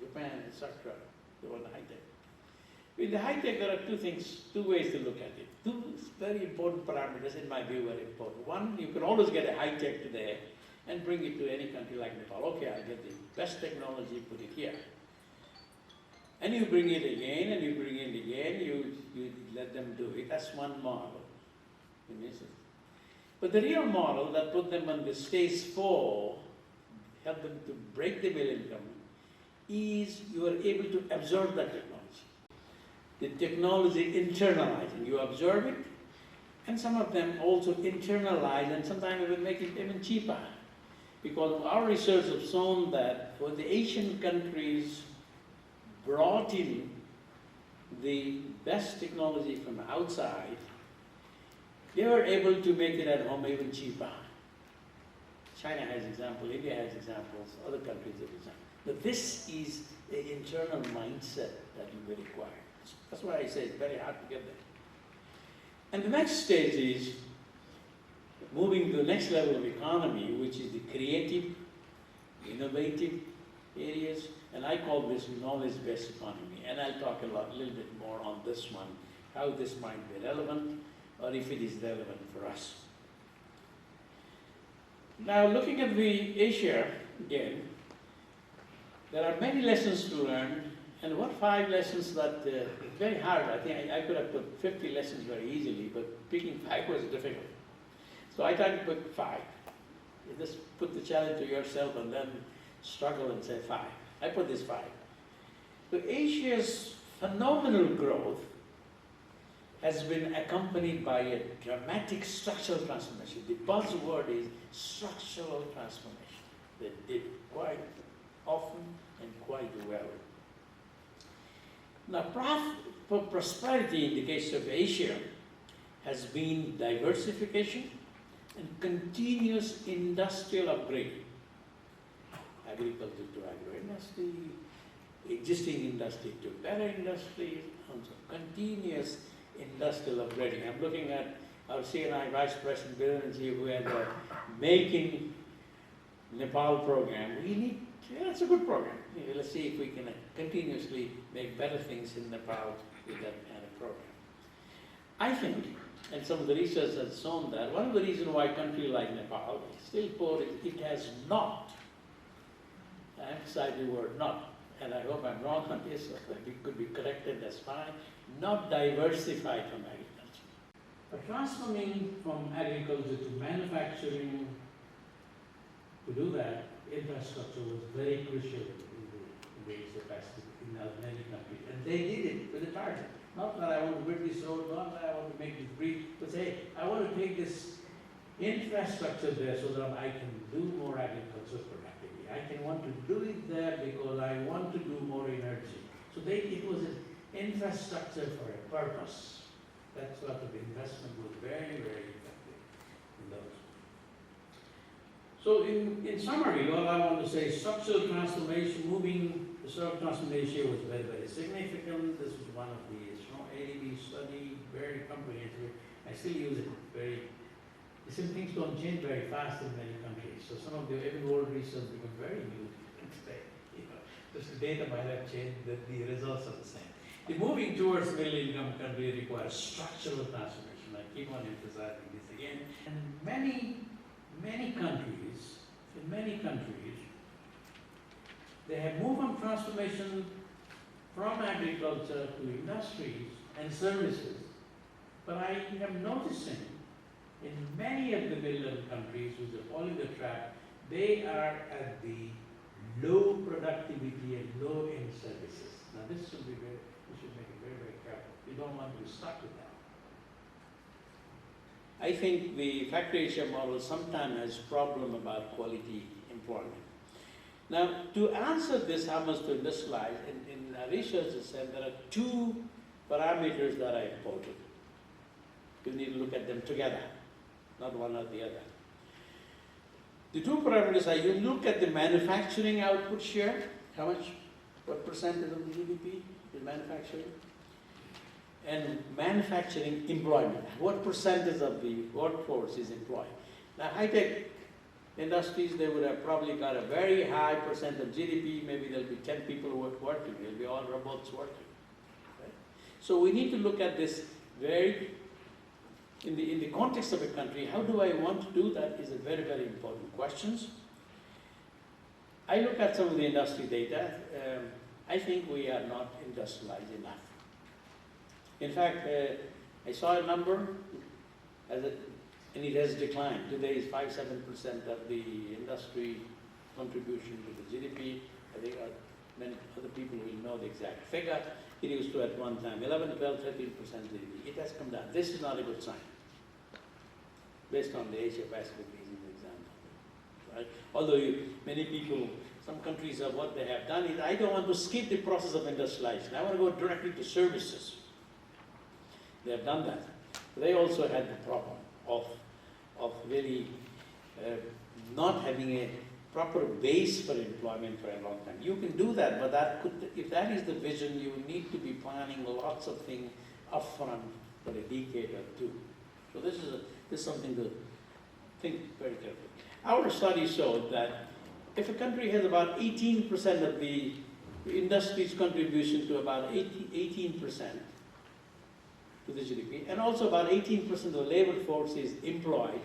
Japan, etc. They want the high-tech. With the high-tech, there are 2 things, 2 ways to look at it. 2 very important parameters, in my view, very important. 1, you can always get a high-tech today and bring it to any country like Nepal. Okay, I'll get the best technology, put it here. And you bring it again, and you bring it again, you let them do it. That's one model. But the real model that put them on the stage 4, help them to break the middle income, is you are able to absorb that technology. The technology internalizing. You observe it, And some of them also internalize and sometimes even make it even cheaper. Because our research has shown that when the Asian countries brought in the best technology from outside, they were able to make it at home even cheaper. China has examples, India has examples, other countries have examples. But this is an internal mindset that will be required. That's why I say it's very hard to get there. And the next stage is moving to the next level of economy, which is the creative, innovative areas, and I call this knowledge-based economy. And I'll talk a little bit more on this one, how this might be relevant, or if it is relevant for us. Now, looking at the Asia again, there are many lessons to learn, and what 5 lessons that very hard. I think I could have put 50 lessons very easily, but picking 5 was difficult. So I tried to put 5. You just put the challenge to yourself and then struggle and say 5. I put this 5. So Asia's phenomenal growth has been accompanied by a dramatic structural transformation. The buzzword is structural transformation. They did quite often and quite well. Now, for prosperity in the case of Asia has been diversification and continuous industrial upgrading. Agriculture to agro-industry, existing industry to better industry, also continuous industrial upgrading. I'm looking at our CNI Vice President Bindu N, who had a Make in Nepal program. It's a good program. Let's see if we can continuously make better things in Nepal with that kind of program. I think, and some of the research has shown that, one of the reasons why a country like Nepal is still poor is it has not, I emphasize the word not, and I hope I'm wrong on this, or it could be corrected, that's fine, not diversified from agriculture. But transforming from agriculture to manufacturing, to do that, infrastructure was very crucial in the Asia Pacific, in many countries. And they did it with a target. Not that I want to build this road, not that I want to make this bridge, but say, I want to take this infrastructure there so that I can do more agriculture productively. I can want to do it there because I want to do more energy. So it was an infrastructure for a purpose. That sort of investment was very, very effective in those. So in summary, all I want to say is structural transformation, the structural transformation was very, very significant. This was one of the ADB study, very comprehensive. I still use it some things don't change very fast in many countries. So some of the even old research become very new today. Just the data might have changed, the results are the same. The moving towards middle-income country requires structural transformation. I keep on emphasizing this again. And many countries, they have moved on transformation from agriculture to industries and services. But I am noticing in many of the middle-income countries which are following the track, they are at the low productivity and low-end services. Now this should be we should make it very, very careful. We don't want to be stuck with that. I think the Factory Asia model sometimes has problem about quality employment. Now, to answer this, how much to industrialize, in research it said there are 2 parameters that I quoted. You need to look at them together, not one or the other. The 2 parameters are, you look at the manufacturing output share, what percentage of the GDP is manufacturing, and manufacturing employment, what percentage of the workforce is employed. Now, high-tech industries, they would have probably got a very high percent of GDP, maybe there'll be 10 people working, there'll be all robots working. Right? So we need to look at this very, in the context of a country, how do I want to do that is a very, very important question. I look at some of the industry data, I think we are not industrialized enough. In fact, I saw a number, and it has declined. Today is 5-7% of the industry contribution to the GDP. I think many other people will know the exact figure. It used to at one time 11, 12, 13% GDP. It has come down. This is not a good sign. based on the Asia Pacific region example. Right? Although many people, some countries have what they have done is, I don't want to skip the process of industrialization. I want to go directly to services. They have done that. They also had the problem of really not having a proper base for employment for a long time. You can do that, but if that is the vision, you need to be planning lots of things upfront for a decade or two. So this is something to think very carefully. Our study showed that if a country has about 18% of the industry's contribution to about 18% to the GDP, and also about 18% of the labor force is employed,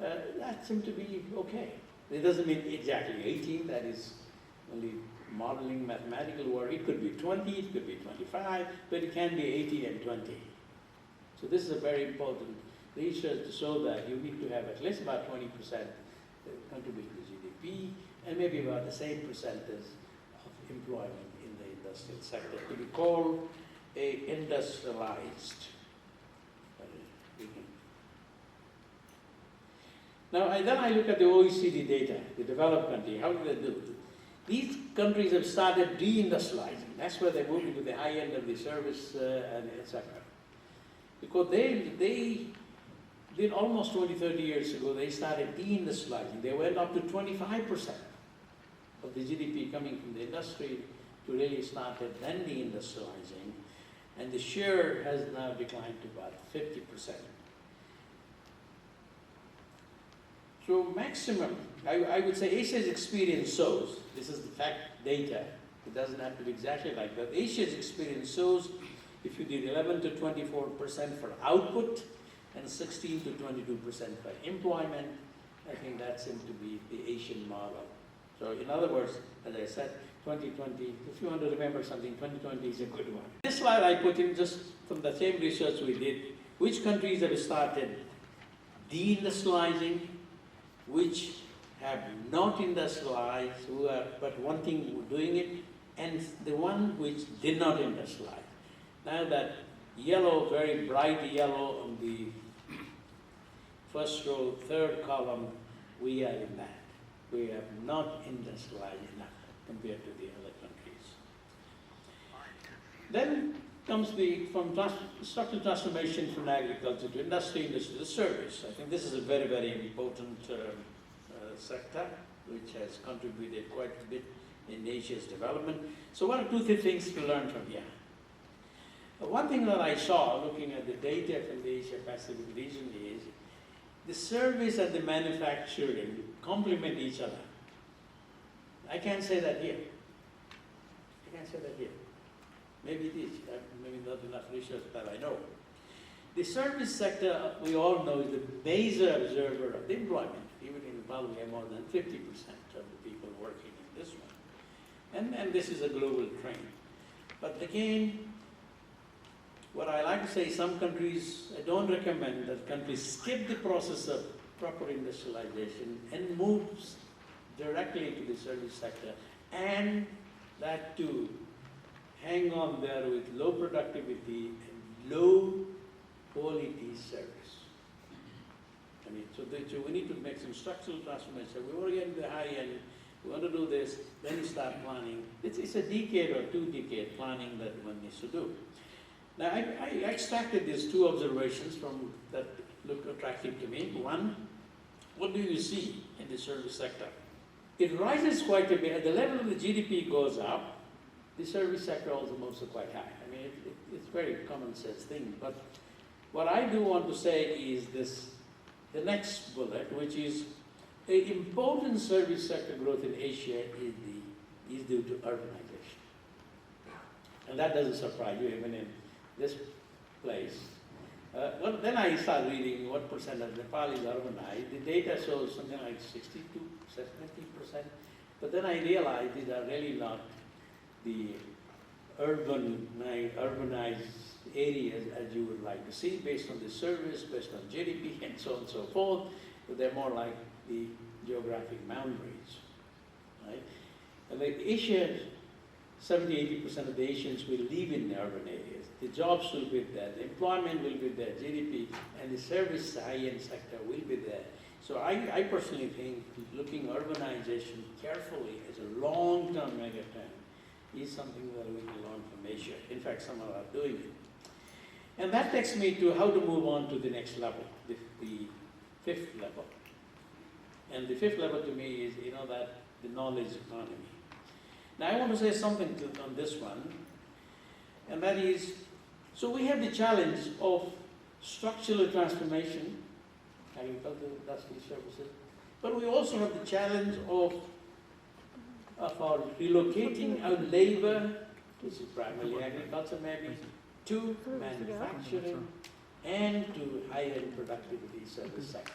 that seems to be okay. It doesn't mean exactly 18, that is only modeling mathematical work. It could be 20, it could be 25, but it can be 18 and 20. So this is a very important research to show that you need to have at least about 20% contribution to GDP, and maybe about the same percentage of employment in the industrial sector to be called a industrialized region. Now, then I look at the OECD data, the developed country. How do they do? These countries have started deindustrializing. That's where they move into the high end of the service and etc. Because they did almost 20, 30 years ago, they started deindustrializing. They went up to 25% of the GDP coming from the industry to really started then deindustrializing. And the share has now declined to about 50%. So maximum, I would say Asia's experience shows, this is the fact data, it doesn't have to be exactly like that. Asia's experience shows if you did 11 to 24% for output and 16 to 22% for employment, I think that seems to be the Asian model. So in other words, as I said, 2020, if you want to remember something, 2020 is a good one. This slide I put in just from the same research we did, which countries have started deindustrializing, which have not industrialized, who are but wanting doing it, and the one which did not industrialize. Now that yellow, very bright yellow on the first row, third column, we are in that. We have not industrialized enough compared to the other countries. Then comes from structural transformation from agriculture to industry, industry to service. I think this is a very, very important sector which has contributed quite a bit in Asia's development. So one or two things to learn from here. One thing that I saw looking at the data from the Asia Pacific region is the service and the manufacturing complement each other. I can't say that here. I can't say that here. Maybe it is, maybe not enough research that I know. The service sector, we all know, is the major observer of the employment. Even in Nepal, we have more than 50% of the people working in this one. And this is a global trend. But again, what I like to say, some countries, I don't recommend that countries skip the process of proper industrialization and move directly to the service sector, and that too, hang on there with low productivity and low quality service. I mean, so we need to make some structural transformation. We want to get in the high end, we want to do this, then you start planning. It's a decade or 2 decade planning that one needs to do. Now, I extracted these 2 observations from that look attractive to me. One, what do you see in the service sector? It rises quite a bit. At the level of the GDP goes up, the service sector also moves quite high. I mean, it's very common sense thing. But what I do want to say is this, the next bullet, which is the important service sector growth in Asia is due to urbanization. And that doesn't surprise you, even in this place. Well, then I started reading what percent of Nepal is urbanized. The data shows something like 60 to 70%. But then I realized these are really not the urbanized areas as you would like to see, based on the service, based on GDP, and so on and so forth. But they're more like the geographic boundaries, right? And the Asia 70–80% of the Asians will live in urban areas. The jobs will be there, the employment will be there, GDP, and the service high-end sector will be there. So I personally think looking urbanization carefully as a long-term megatrend is something that we can learn from Asia. In fact, some are doing it. And that takes me to how to move on to the next level, the fifth level. And the fifth level to me is, that the knowledge economy. Now I want to say something on this one, and that is, so we have the challenge of structural transformation, agricultural, industrial services, but we also have the challenge of our relocating our labor, which is primarily agriculture maybe, to manufacturing and to high-end productivity service sector.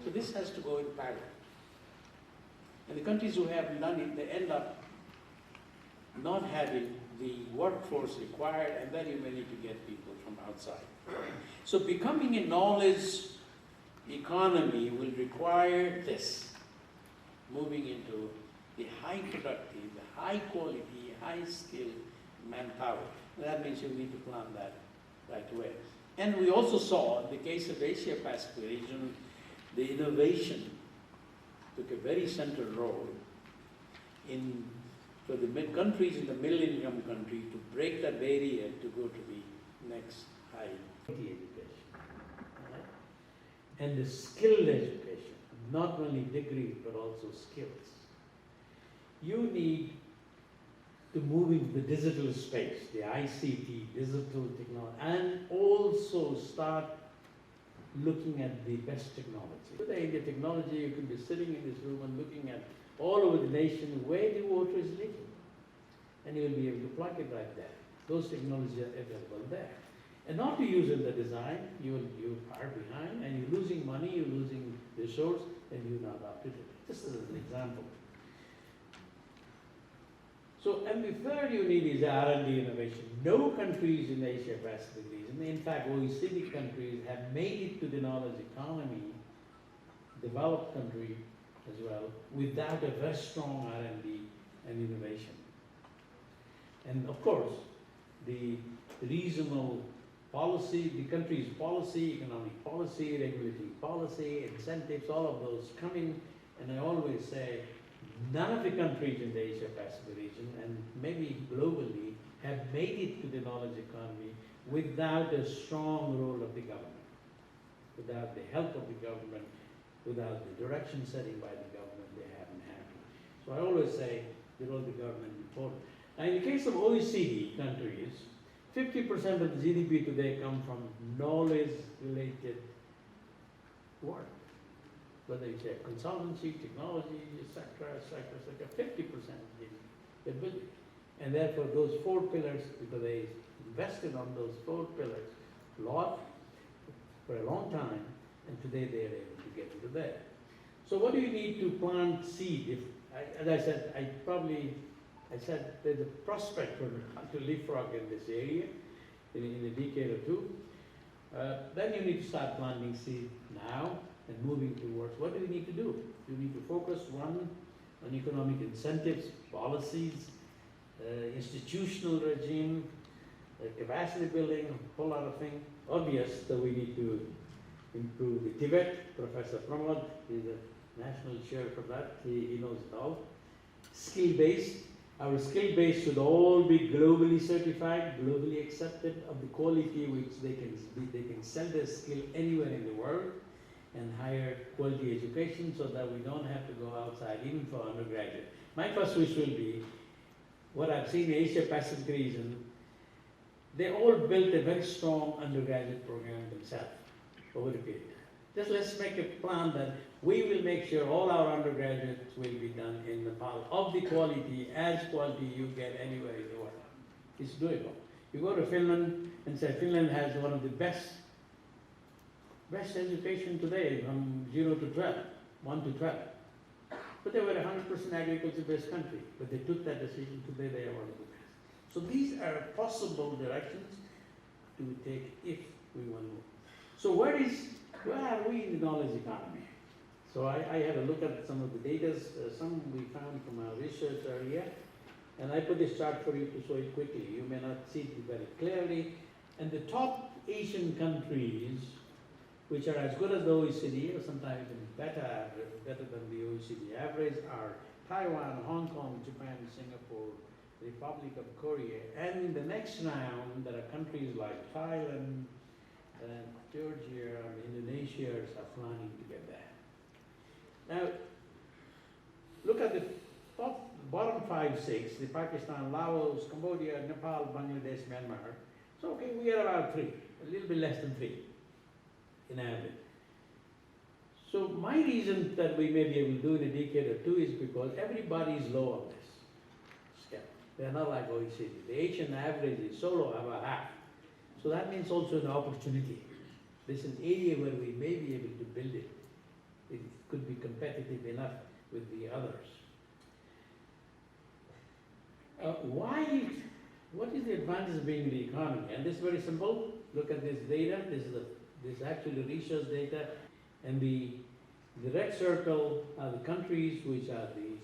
So this has to go in parallel. And the countries who have done it, they end up not having the workforce required, and then you may need to get people from outside. So becoming a knowledge economy will require this, moving into the high productive, the high quality, high skilled manpower. That means you need to plan that right away. And we also saw, in the case of Asia Pacific region, the innovation took a very central role for the countries in the middle income country to break the barrier to go to the next high education. Right? And the skilled education, not only degrees but also skills. You need to move into the digital space, the ICT, digital technology, and also start looking at the best technology. Today in the technology, you can be sitting in this room and looking at all over the nation where the water is leaking. And you will be able to plug it right there. Those technologies are available there. And not to use in the design, you're far behind and you're losing money, you're losing resource, and you're not up to date. This is an example. So, and the third you need is R&D innovation. No countries in Asia Pacific region, in fact OECD countries, have made it to the knowledge economy, developed country as well, without a very strong R&D and innovation. And of course, the regional policy, the country's policy, economic policy, regulatory policy, incentives, all of those come in, and I always say, none of the countries in the Asia Pacific region, and maybe globally, have made it to the knowledge economy without a strong role of the government, without the help of the government, without the direction setting by the government, they haven't had it. So I always say the role of the government is important. Now in the case of OECD countries, 50% of the GDP today come from knowledge-related work. Whether it's a consultancy, technology, etc., 50% is building. And therefore those 4 pillars, because they invested on those 4 pillars a lot for a long time, and today they are able to get into there. So what do you need to plant seed? As I said, I said there's a prospect to leapfrog in this area in a decade or two. Then you need to start planting seed now and moving towards what do you need to do? You need to focus, one, on economic incentives, policies, institutional regime, capacity building, a whole lot of things. Obvious that we need to improve the Tibet. Professor Pramod is the national chair for that. He knows it all. Skill base. Our skill base should all be globally certified, globally accepted, of the quality which they can sell their skill anywhere in the world, and higher quality education so that we don't have to go outside even for undergraduate. My first wish will be, what I've seen in Asia Pacific region, they all built a very strong undergraduate program themselves over a period. Just let's make a plan that we will make sure all our undergraduates will be done in Nepal of the quality, as quality you get anywhere in the world. It's doable. You go to Finland and say Finland has one of the best education today from 0 to 12, 1 to 12. But they were a 100% agriculture-based country. But they took that decision, today they are one of the best. So these are possible directions to take if we want to move. So where are we in the knowledge economy? So I had a look at some of the data, some we found from our research earlier. And I put this chart for you to show it quickly. You may not see it very clearly. And the top Asian countries, which are as good as the OECD, or sometimes even better than the OECD average, are Taiwan, Hong Kong, Japan, Singapore, Republic of Korea. And in the next round, there are countries like Thailand, Georgia, Indonesia are planning to get there. Now, look at the bottom 5, 6, the Pakistan, Laos, Cambodia, Nepal, Bangladesh, Myanmar. So, okay, we are about 3, a little bit less than 3 in average. So my reason that we may be able to do in a decade or 2 is because everybody is low on this scale. They're not like OECD. The Asian average is so low, about half. So that means also an opportunity. This is an area where we may be able to build it. It could be competitive enough with the others. What is the advantage of being in the economy? And this is very simple. Look at this data. This is actually research data. And the red circle are the countries which are the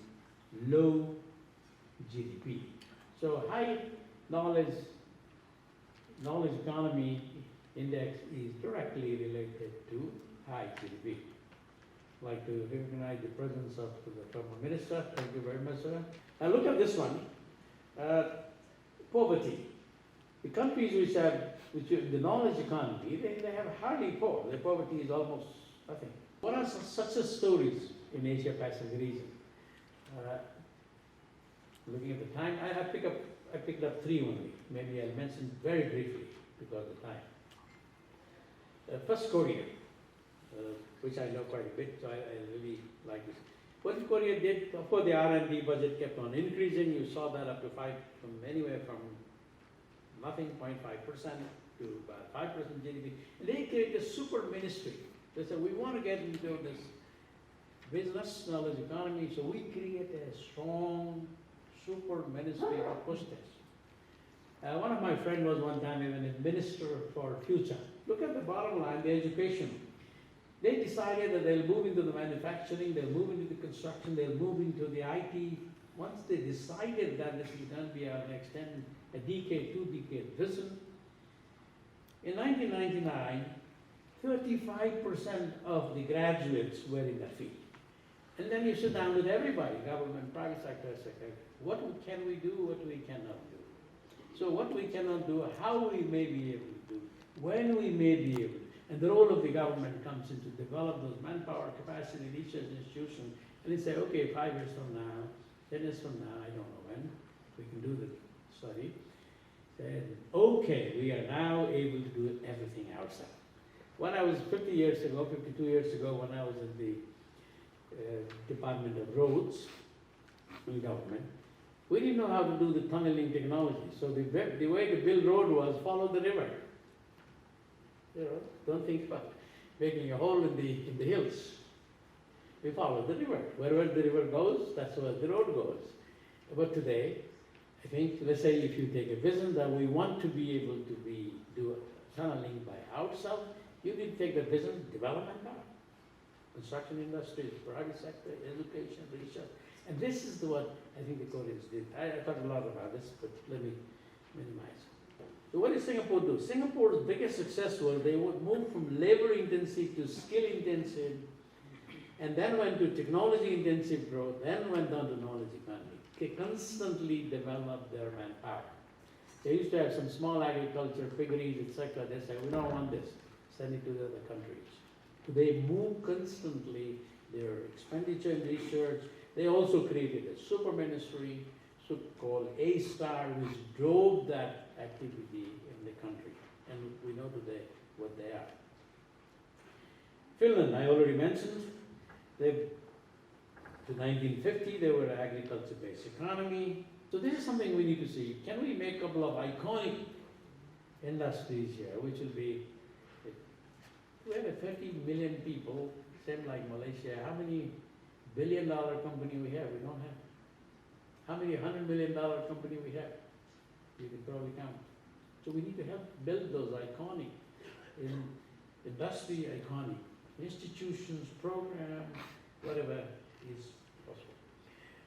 low GDP. So high knowledge economy index is directly related to high GDP. I'd like to recognize the presence of the former minister. Thank you very much, sir. Now look at this one. Poverty. The countries which are the knowledge economy, they have hardly poor. Their poverty is almost nothing. What are success stories in Asia Pacific region? Looking at the time, I picked up 3 only. Maybe I'll mention very briefly because of the time. First, Korea, which I know quite a bit, so I really like this. What Korea did, of course, the R&D budget kept on increasing. You saw that up to anywhere from nothing, 0.5% to about 5% GDP. And they created a super ministry. They said, we want to get into this business knowledge economy, so we create a strong super ministry to push this. One of my friends was one time even a minister for future. Look at the bottom line, the education. They decided that they'll move into the manufacturing, they'll move into the construction, they'll move into the IT. Once they decided that this is going to be our next a decade, 2-decade vision, in 1999, 35% of the graduates were in that field. And then you sit down with everybody, government, private sector, what can we do, what we cannot do. So what we cannot do, how we may be able to do, when we may be able to. And the role of the government comes in to develop those manpower capacity research institutions, and they say, okay, 5 years from now, 10 years from now, I don't know when, we can do the study. Then, okay, we are now able to do everything ourselves. When I was 52 years ago, when I was in the Department of Roads in government, we didn't know how to do the tunneling technology. So the way to build road was follow the river. You know, don't think about making a hole in the hills. We follow the river. Wherever the river goes, that's where the road goes. But today, I think, let's say if you take a vision that we want to be able to do tunneling by ourselves, you need to take the vision, development now. Construction industry, private sector, education, research. And this is what I think the Koreans did. I talked a lot about this, but let me minimize. So what did Singapore do? Singapore's biggest success was they would move from labor intensive to skill intensive, and then went to technology intensive growth, then went down to knowledge economy. They constantly developed their manpower. They used to have some small agriculture, piggeries, etc. They said, we don't want this, send it to the other countries. They move constantly their expenditure in research. They also created a super ministry, called A-Star, which drove that activity in the country. And we know today what they are. Finland, I already mentioned. To 1950, they were an agriculture-based economy. So this is something we need to see. Can we make a couple of iconic industries here, which will be, we have 30 million people, same like Malaysia. How many billion-dollar company we have? We don't have. How many $100 million company we have? You can probably count. So we need to help build those iconic, industry iconic, institutions, programs, whatever is possible.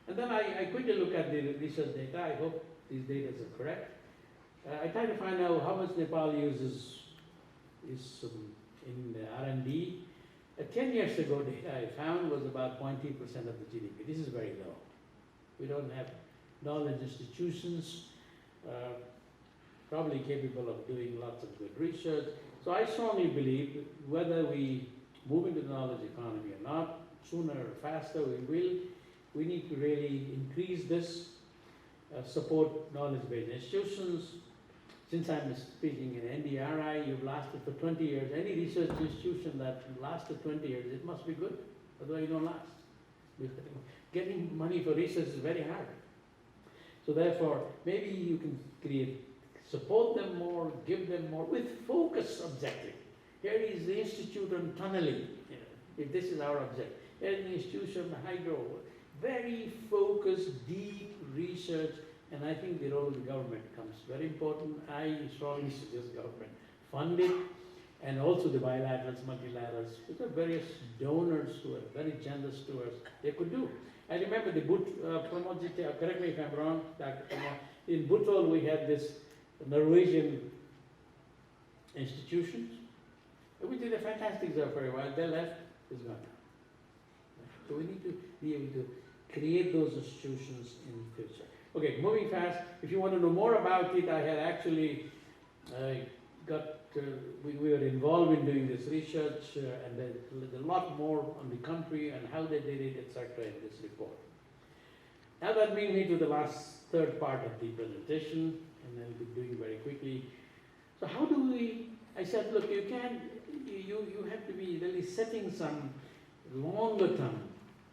And then I quickly look at the research data. I hope these data are correct. I try to find out how much Nepal uses in the R&D. 10 years ago, data I found was about 0.3% of the GDP. This is very low. We don't have knowledge institutions, probably capable of doing lots of good research. So I strongly believe that whether we move into the knowledge economy or not, sooner or faster we will, we need to really increase this, support knowledge-based institutions. Since I'm speaking in NDRI, you've lasted for 20 years. Any research institution that lasted 20 years, it must be good, otherwise you don't last. Getting money for research is very hard. So therefore, maybe you can support them more, give them more, with focus objective. Here is the Institute on Tunneling, if this is our objective. Here is the Institution on Hydro, very focused, deep research, and I think the role of the government becomes very important. I strongly suggest government fund it, and also the bilaterals, multilaterals, with the various donors who are very generous to us, they could do. I remember the correct me if I'm wrong, Dr. Pramod, in Butol we had this Norwegian institutions, we did a fantastic job for a while, they left, it's gone. So we need to be able to create those institutions in the future. Okay, moving fast, if you want to know more about it, I had actually we were involved in doing this research, and there's a lot more on the country and how they did it, etc. in this report. Now that brings me to the third part of the presentation, and I'll be doing very quickly. So how do I said, look, you have to be really setting some longer term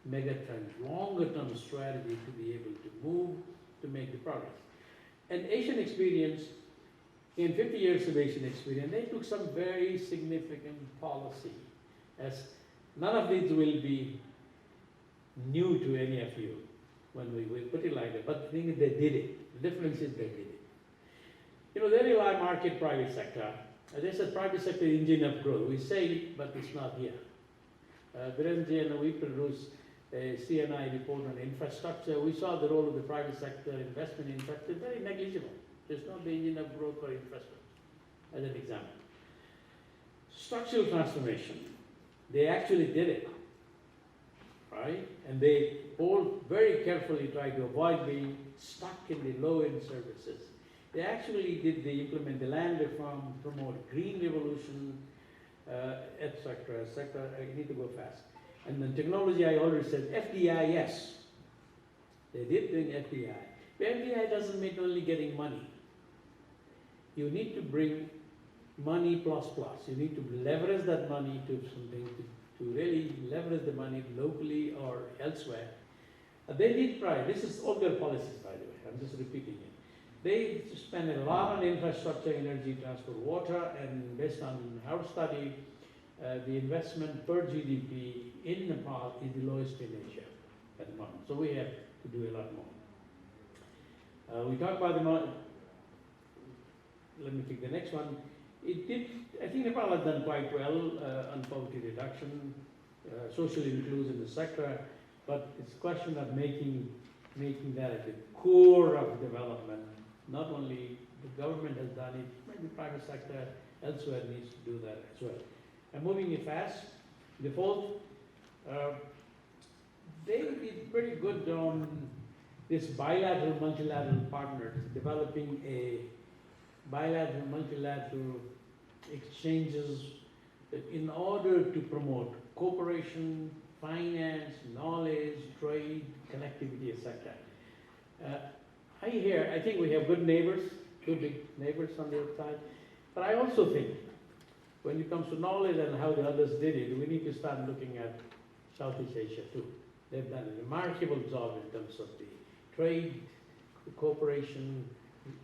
megatrends, longer term strategy to be able to move, to make the progress. And Asian experience, in 50 years of Asian experience, they took some very significant policy. As none of these will be new to any of you when we will put it like that, but the thing is they did it. The difference is they did it. You know, they rely market private sector. As I said, private sector engine of growth. We say it, but it's not here. Birenji and we produced a CNI report on infrastructure. We saw the role of the private sector investment in infrastructure very negligible. It's not the engine of growth for infrastructure, as an example. Structural transformation, they actually did it, right? And they all very carefully tried to avoid being stuck in the low-end services. They actually implement the land reform, promote green revolution, etc., etc. I need to go fast. And then technology, I already said, FDI, yes. They did bring FDI. But FDI doesn't mean only getting money. You need to bring money plus plus. You need to leverage that money to something, to really leverage the money locally or elsewhere. They did try. This is all their policies, by the way. I'm just repeating it. They spend a lot on infrastructure, energy, transport, water, and based on our study, the investment per GDP in Nepal is the lowest in Asia at the moment. So we have to do a lot more. We talk about the let me take the next one. I think Nepal has done quite well on poverty reduction, social inclusion in the sector, but it's a question of making that at the core of development. Not only the government has done it, maybe private sector elsewhere needs to do that as well. I'm moving it fast. The fourth, they did pretty good on this bilateral, multilateral partners, developing a bilateral, multilateral exchanges in order to promote cooperation, finance, knowledge, trade, connectivity, etc. I think we have good neighbors, good big neighbors on the other side, but I also think when it comes to knowledge and how the others did it, we need to start looking at Southeast Asia too. They've done a remarkable job in terms of the trade, the cooperation,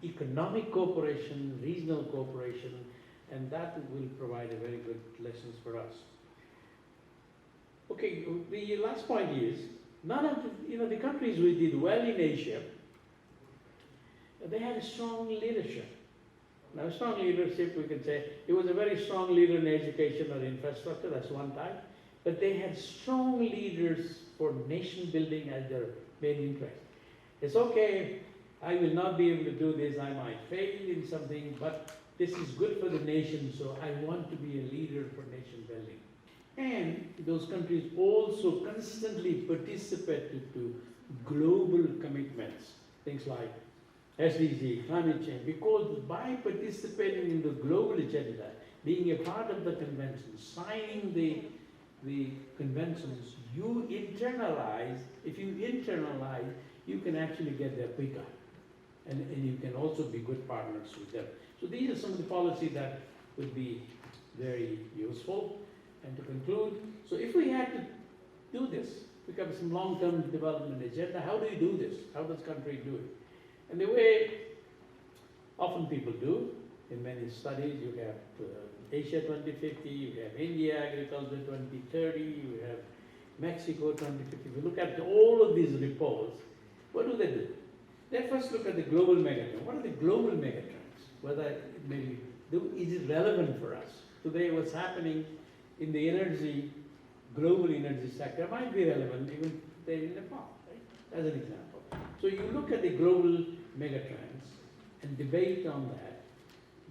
economic cooperation, regional cooperation, and that will provide a very good lessons for us. Okay, the last point is, none of the countries we did well in Asia, they had a strong leadership. Now, strong leadership, we can say, it was a very strong leader in education or infrastructure, that's one type, but they had strong leaders for nation building as their main interest. It's okay, I will not be able to do this, I might fail in something, but this is good for the nation, so I want to be a leader for nation building. And those countries also consistently participated to global commitments, things like SDG, climate change, because by participating in the global agenda, being a part of the convention, signing the conventions, you internalize, if you internalize, you can actually get there quicker. And you can also be good partners with them. So these are some of the policies that would be very useful. And to conclude, so if we had to do this, pick up some long-term development agenda, how do you do this? How does country do it? And the way often people do, in many studies, you have Asia 2050, you have India Agriculture 2030, you have Mexico 2050. If you look at all of these reports, what do? They first look at the global megatrends. What are the global megatrends? Whether it may be, is it relevant for us? Today, what's happening in the energy, global energy sector might be relevant even there in Nepal, right? As an example. So you look at the global megatrends and debate on that.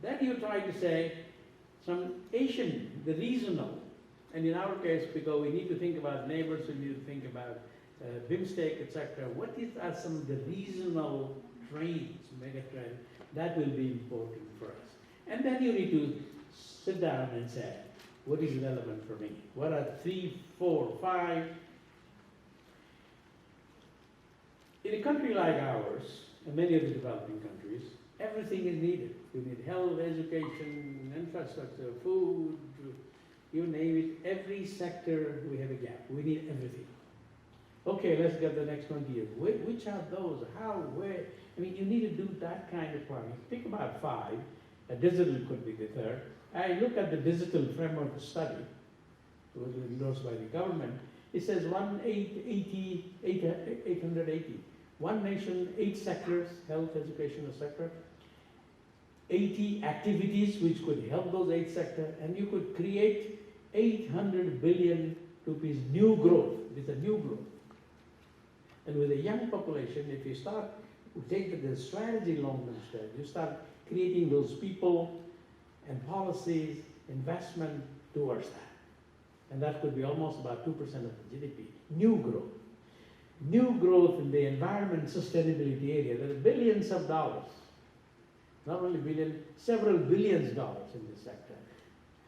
Then you try to say some Asian, the regional, and in our case, because we need to think about neighbors, we need to think about BIMSTEC, etc. What are some of the regional trends, megatrends, that will be important for us? And then you need to sit down and say, what is relevant for me? What are 3, 4, 5? In a country like ours, and many of the developing countries, everything is needed. You need health, education, infrastructure, food, you name it. Every sector, we have a gap. We need everything. Okay, let's get the next 20 years. Which are those? How? Where? I mean, you need to do that kind of planning. Think about 5. Digital could be the third. I look at the digital framework study, it was endorsed by the government. It says 880. One nation, 8 sectors, health, educational sector, 80 activities which could help those 8 sectors, and you could create 800 billion rupees new growth. It's a new growth. And with a young population, if you start to take the strategy, long-term strategy, you start creating those people and policies, investment towards that. And that could be almost about 2% of the GDP. New growth. New growth in the environment sustainability area. There are billions of dollars. Not only billion, several billions dollars in this sector.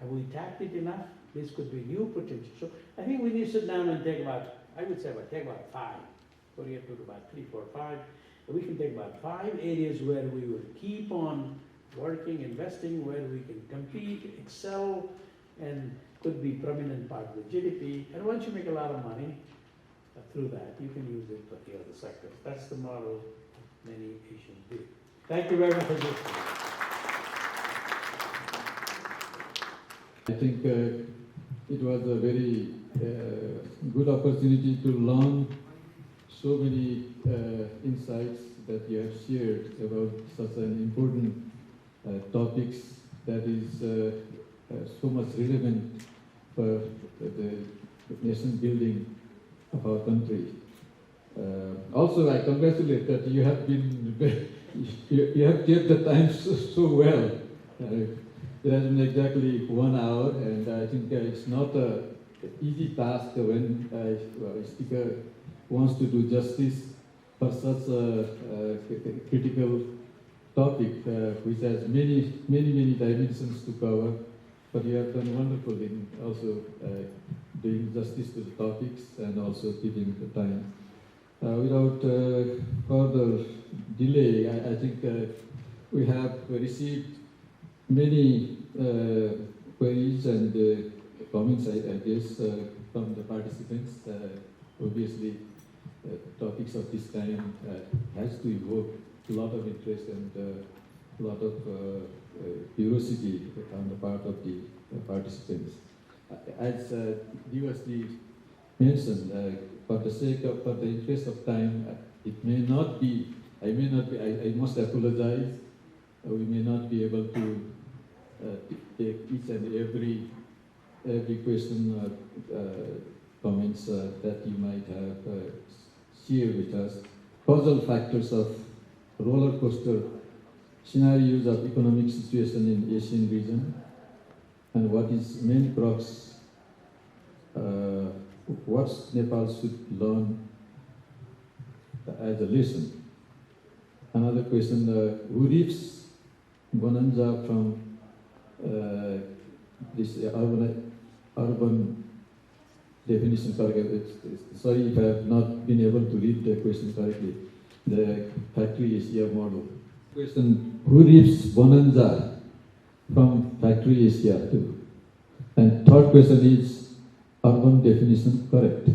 Have we tapped it enough? This could be new potential. So I think we need to sit down and take about, I would say take about 5. Korea took about 3, 4, 5. We can take about 5 areas where we will keep on working, investing, where we can compete, excel, and could be prominent part of the GDP. And once you make a lot of money through that, you can use it for the other sectors. That's the model many Asians do. Thank you very much for this. I think it was a very good opportunity to learn so many insights that you have shared about such an important topics that is so much relevant for the nation building of our country. Also, I congratulate that you have been you have kept the time so well. It has been exactly 1 hour, and I think it's not an easy task when a speaker wants to do justice for such a critical topic, which has many dimensions to cover. But you have done wonderful in also doing justice to the topics and also keeping the time. Without further delay, I think we have received many queries and comments, I guess, from the participants. Obviously, topics of this kind has to evoke a lot of interest and a lot of curiosity on the part of the participants. As Diwasli mentioned, for the interest of time, it may not be, I must apologize, we may not be able to take each and every question or comments that you might have share with us causal factors of roller coaster scenarios of economic situation in Asian region, and what is main crux, what Nepal should learn as a lesson. Another question, who reaps bonanza from this urban definition correctly? Sorry if I have not been able to read the question correctly. The factory Asia model. Question, who reaps bonanza from factory Asia too? And third question is, urban definition correct?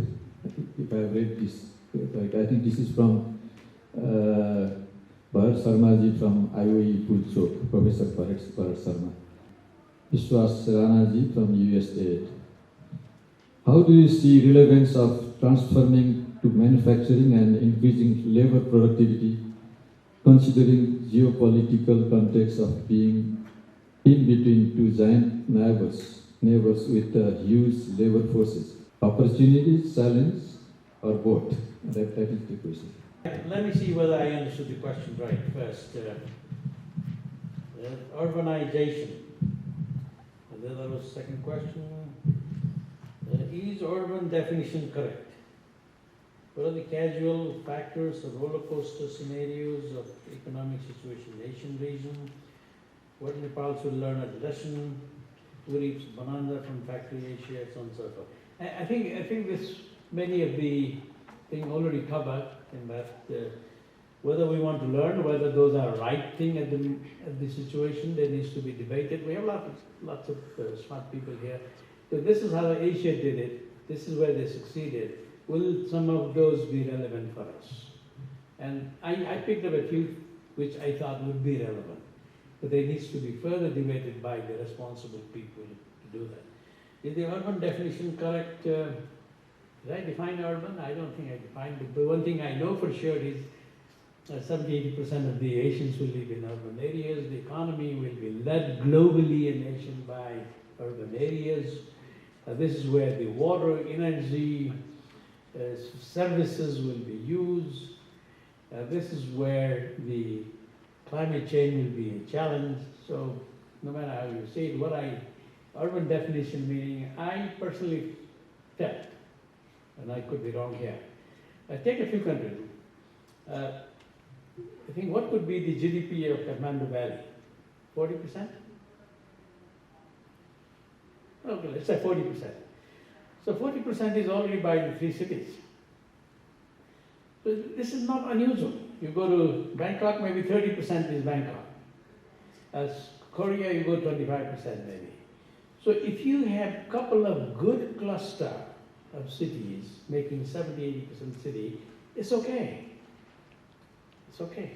If I have read this correct, I think this is from Bharat Sharmaji from IOE Pulchok, Professor Bharat Sharma. Vishwas Ranaji from USA. How do you see relevance of transforming to manufacturing and increasing labor productivity, considering geopolitical context of being in between two giant neighbors with huge labor forces? Opportunities, challenge, or both? That is the question. Let me see whether I understood the question right first. Urbanization. And then there was a second question. Is urban definition correct? What are the casual factors or roller coaster scenarios of economic situation in the Asian region? What Nepal should learn as a lesson? Who reaps bonanza from factory Asia, so on and so forth. I think this many of the things already covered in that whether we want to learn, whether those are right thing at the situation, that needs to be debated. We have lots of smart people here. So this is how Asia did it. This is where they succeeded. Will some of those be relevant for us? And I picked up a few which I thought would be relevant, but they needs to be further debated by the responsible people to do that. Is the urban definition correct? Did I define urban? I don't think I defined it. But one thing I know for sure is 70-80% of the Asians will live in urban areas. The economy will be led globally in Asia by urban areas. This is where the water, energy, services will be used. This is where the climate change will be a challenge. So no matter how you say it, urban definition meaning, I personally felt, and I could be wrong here. Take a few countries. I think what could be the GDP of Kathmandu Valley? 40%? Okay, let's say 40%. So 40% is already by the three cities. So this is not unusual. You go to Bangkok, maybe 30% is Bangkok. As Korea, you go 25% maybe. So if you have a couple of good cluster of cities making 70-80% city, it's okay. It's okay.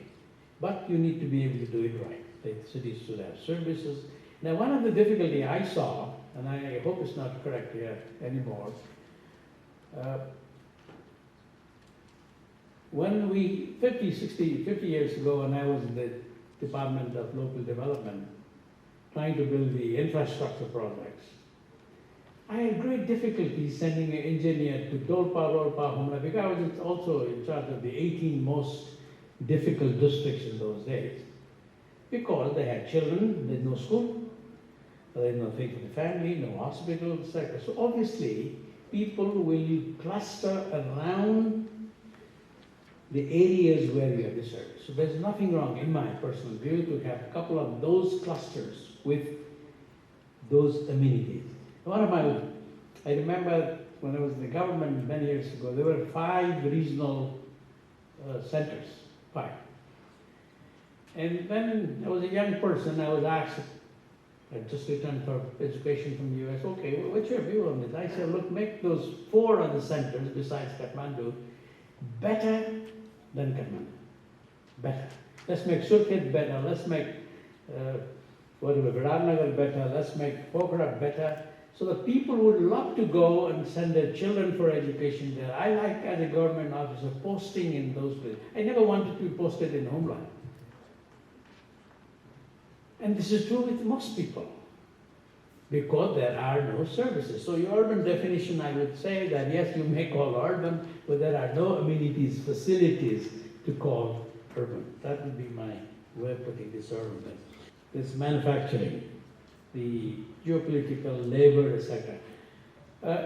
But you need to be able to do it right. The cities should have services. Now, one of the difficulty I saw, and I hope it's not correct here anymore, when 50 years ago, when I was in the Department of Local Development, trying to build the infrastructure projects, I had great difficulty sending an engineer to Dolpa, Humla, because I was also in charge of the 18 most difficult districts in those days. Because they had children, there's no school, there's nothing for the family, no hospital, etc. So obviously, people will cluster around the areas where you have the service. So there's nothing wrong, in my personal view, to have a couple of those clusters with those amenities. I remember when I was in the government many years ago, there were 5 regional centers, 5. And when I was a young person, I was asked, I just returned for education from the US, okay, what's your view on this? I said, look, make those 4 other centers besides Kathmandu better than Kathmandu. Better. Let's make Surkhet better, let's make Viradnagar better, let's make Pokhara better, so that people would love to go and send their children for education there. I like, as a government officer, posting in those places. I never wanted to be posted in homeland. And this is true with most people. because there are no services. So your urban definition, I would say that yes, you may call urban, but there are no amenities, facilities to call urban. That would be my way of putting this urban. This manufacturing, the geopolitical, labor, etc.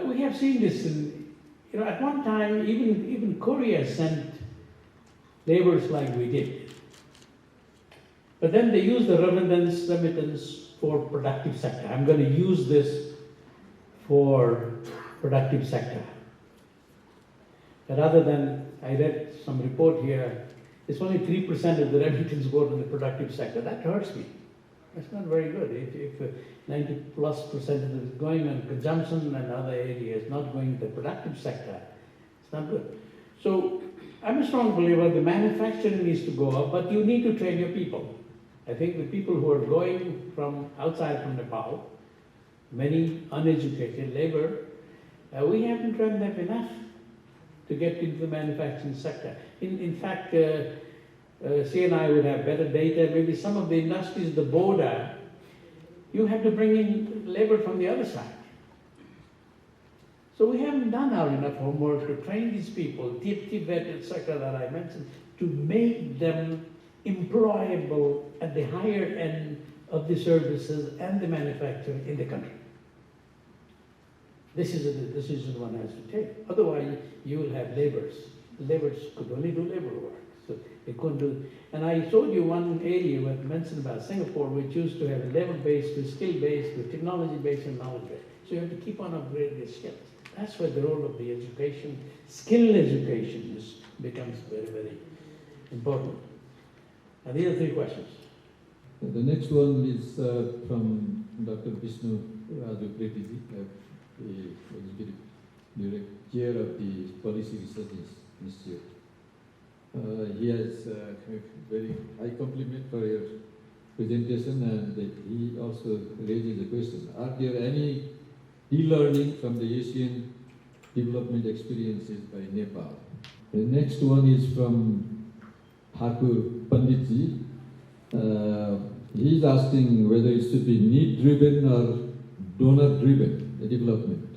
We have seen this in, at one time, even Korea sent laborers like we did. But then they used the remittance for productive sector. I'm going to use this for productive sector. But rather than, I read some report here, it's only 3% of the remittance go to the productive sector. That hurts me. That's not very good. If 90+% of it is going on consumption and other areas, not going to the productive sector, it's not good. So I'm a strong believer the manufacturing needs to go up, but you need to train your people. I think the people who are going from outside from Nepal, many uneducated labor, we haven't trained them enough to get into the manufacturing sector. In fact, CNI would have better data. Maybe some of the industries, the border, you have to bring in labor from the other side. So we haven't done our enough homework to train these people, Tibet, etc., that I mentioned, to make them employable at the higher end of the services and the manufacturing in the country. This is a decision one has to take. Otherwise, you will have laborers. Laborers could only do labor work. So they couldn't do. And I showed you one area where I mentioned about Singapore, which used to have a level-based to skill-based to technology-based and knowledge-based. So you have to keep on upgrading your skills. That's where the role of the education, skill education, becomes very, very important. And these are 3 questions. The next one is from Dr. Vishnu Raju Pretiji, the executive chair of the Policy Research Institute. He has a very high compliment for your presentation, and he also raises a question. Are there any e-learning from the Asian development experiences by Nepal? The next one is from Thakur Panditji. He is asking whether it should be need-driven or donor-driven development.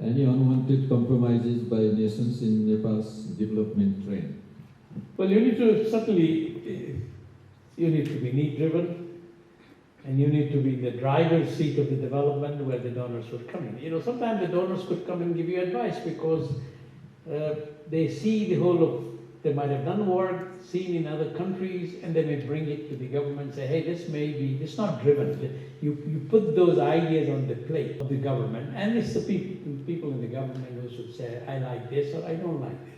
Any unwanted compromises by nations in Nepal's development trend? Well, you need to certainly, you need to be need-driven, and you need to be in the driver's seat of the development where the donors would come in. Sometimes the donors could come and give you advice because they see the whole of, they might have done work, seen in other countries, and they may bring it to the government and say, hey, this may be, it's not driven. You put those ideas on the plate of the government, and it's the people in the government who should say, I like this or I don't like this.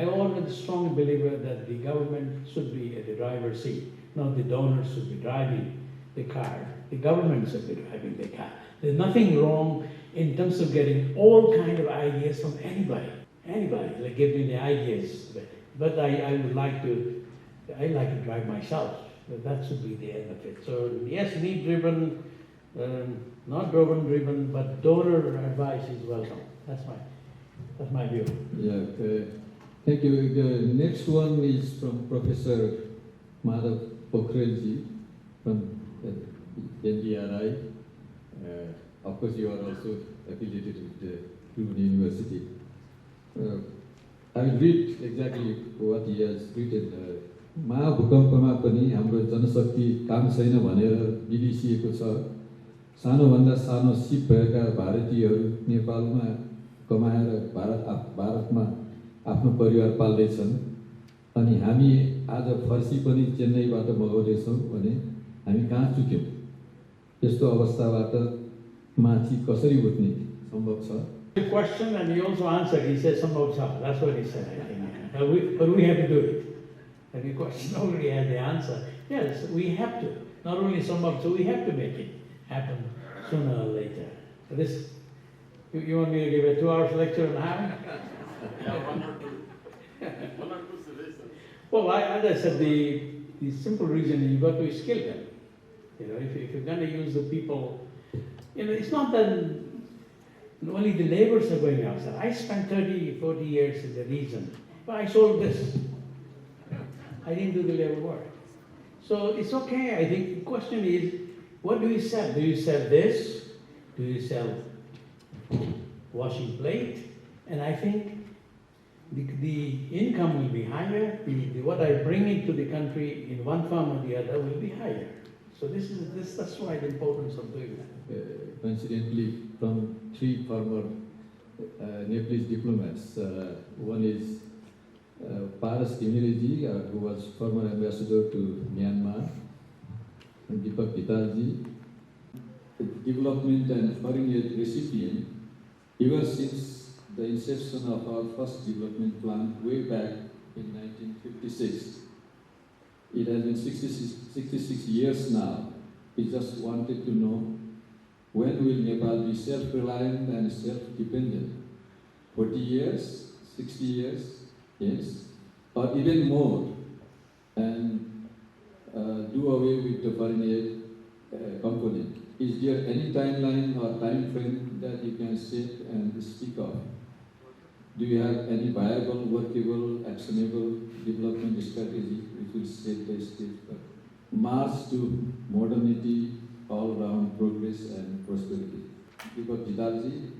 I'm always a strong believer that the government should be at the driver's seat, not the donors should be driving the car. The government should be driving the car. There's nothing wrong in terms of getting all kind of ideas from anybody. Anybody, like give me the ideas. But I like to drive myself. That should be the end of it. So yes, need-driven, not driven, but donor advice is welcome. That's my view. Yeah. Thank you. The next one is from Professor Madhav Pokhrelji from NDRI. Of course, you are also affiliated with the Lund University. I will read exactly what he has written. महाभूकम्पमा पनि हाम्रो जनशक्ति काम छैन भनेर बिलिसिएको छ। सानोभन्दा सानो SIP भएका भारतीयहरू नेपालमा कमाएर भारतमा आफ्नो परिवार पाल्दैछन्, अनि हामी आज फर्सी पनि चेन्नईबाट मगाउँदैछौँ भने हामी कहाँ चुक्यौँ? यस्तो अवस्थाबाट माथि कसरी उठ्ने सम्भव छ? The question, and he also answered. He said sambhavcha. That's what he said. But we have to do it. And the question already had the answer. Yes, we have to. Not only sambhavcha, we have to make it happen sooner or later. This, you want me to give a 2 hours lecture on how? Well, as I said, the simple reason is you've got to skill them. If you're going to use the people, it's not that only the laborers are going outside. I spent 30, 40 years in the region. But I sold this. I didn't do the labor work. So it's okay. I think the question is, What do you sell? Do you sell this? Do you sell washing plate? And I think the income will be higher. What I bring into the country in one form or the other will be higher. So that's why the importance of doing that. Coincidentally, from three former Nepalese diplomats, one is Paras Timiriji, who was former ambassador to Myanmar, and Deepak Vitalji, development and foreign aid recipient, ever since the inception of our first development plan way back in 1956. It has been 66 years now. We just wanted to know, when will Nepal be self-reliant and self-dependent? 40 years, 60 years, yes, or even more, and do away with the foreign aid component. Is there any timeline or time frame that you can set and speak of? Do you have any viable, workable, actionable development strategy which will set the stage for march to modernity, all-round progress and prosperity? Deepak Vitalji,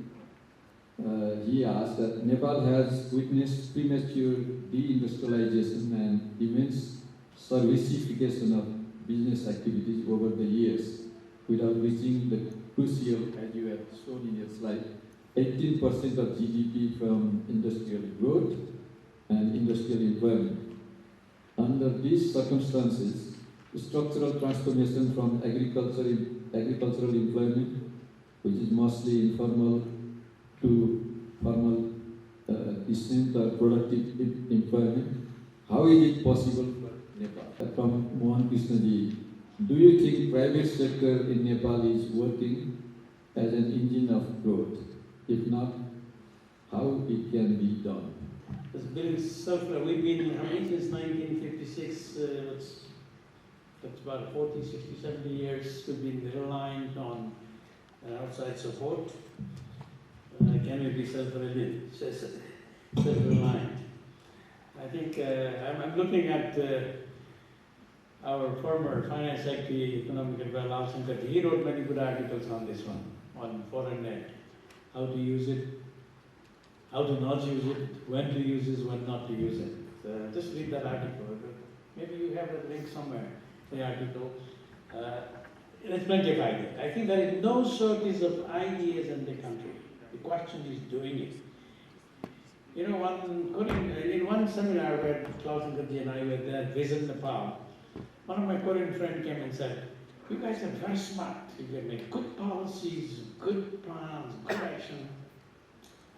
he asked that Nepal has witnessed premature deindustrialization and immense servicification of business activities over the years without reaching the crucial, as you have shown in your slide, 18% of GDP from industrial growth and industrial employment. Under these circumstances, structural transformation from agricultural employment, which is mostly informal, to formal decent or productive employment, how is it possible for Nepal? From Mohan Krishnaji, do you think private sector in Nepal is working as an engine of growth? If not, how it can be done? This building we've been, how many, since 1956, that's about 40, 60, 70 years, we've been reliant on outside support. Can we be self-reliant? Self-reliant. I think I'm looking at our former Finance Secretary, Economic Advisor, Lal Shankar. He wrote many good articles on this one, on foreign aid. How to use it, how to not use it, when to use it, when not to use it. Just read that article. Maybe you have a link somewhere, the article. There's plenty of ideas. I think there is no shortage of ideas in the country. The question is doing it. You know, in one seminar where Klaus and Gandhi and I were there, Visit Nepal, one of my Korean friends came and said, you guys are very smart. You can make good policies, good plans, good action.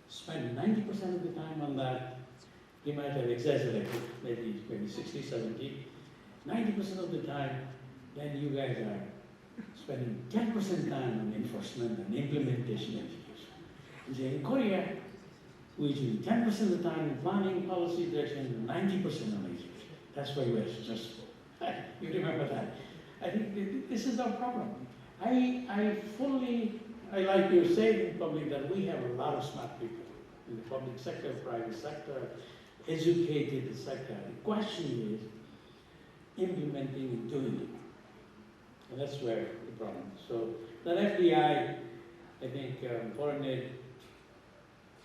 Spend 90% of the time on that. He might have exaggerated, maybe 60, 70. 90% of the time, then you guys are spending 10% time on enforcement and implementation execution. And say in Korea, we spend 10% of the time in planning, policy direction, 90% on execution. That's why we're successful. You remember that? I think this is our problem. I like you said in public that we have a lot of smart people in the public sector, private sector, educated sector. The question is implementing and doing it. And that's where the problem is. So that FDI, I think foreign aid,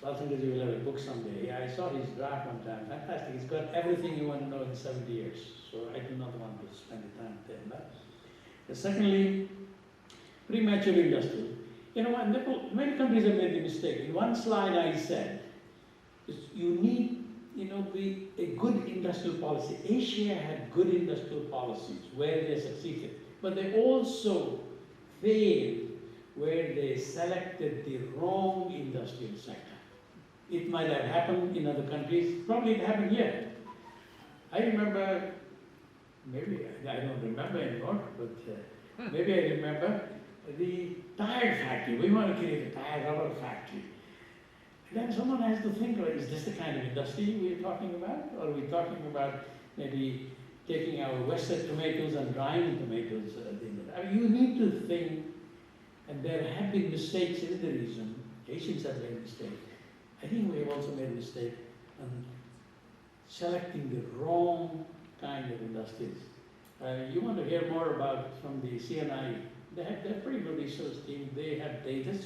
Balsangaji will have a book someday. Yeah, I saw his draft one time. Fantastic. He's got everything you want to know in 70 years. So I do not want to spend the time there. But secondly, premature industrial. You know what? Many countries have made the mistake. In one slide I said, you need, a good industrial policy. Asia had good industrial policies where they succeeded, but they also failed where they selected the wrong industrial sector. It might have happened in other countries. Probably it happened here. I remember, maybe I don't remember anymore, but maybe I remember the tire factory. We want to create a tire rubber factory. Then someone has to think, is this the kind of industry we're talking about? Or are we talking about maybe taking our Western tomatoes and drying tomatoes? You need to think, and there have been mistakes in the region. Asians have made mistakes. I think we have also made a mistake on selecting the wrong kind of industries. You want to hear more about from the CNI They're pretty good research team. They have data.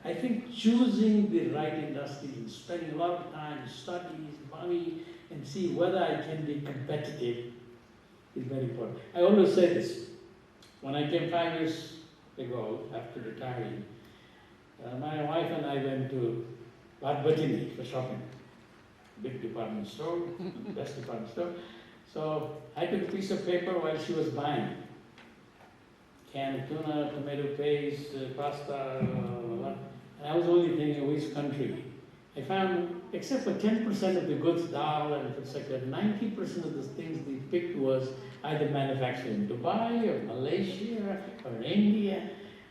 I think choosing the right industries and spending a lot of time, studies, money, and see whether I can be competitive is very important. I always say this. When I came 5 years ago, after retiring, my wife and I went to Batini for shopping. Big department store, best department store. So I took a piece of paper while she was buying. Canned tuna, tomato paste, pasta, and I was only thinking which country. I found, except for 10% of the goods, dal and etc., 90% of the things they picked was either manufactured in Dubai or Malaysia or in India.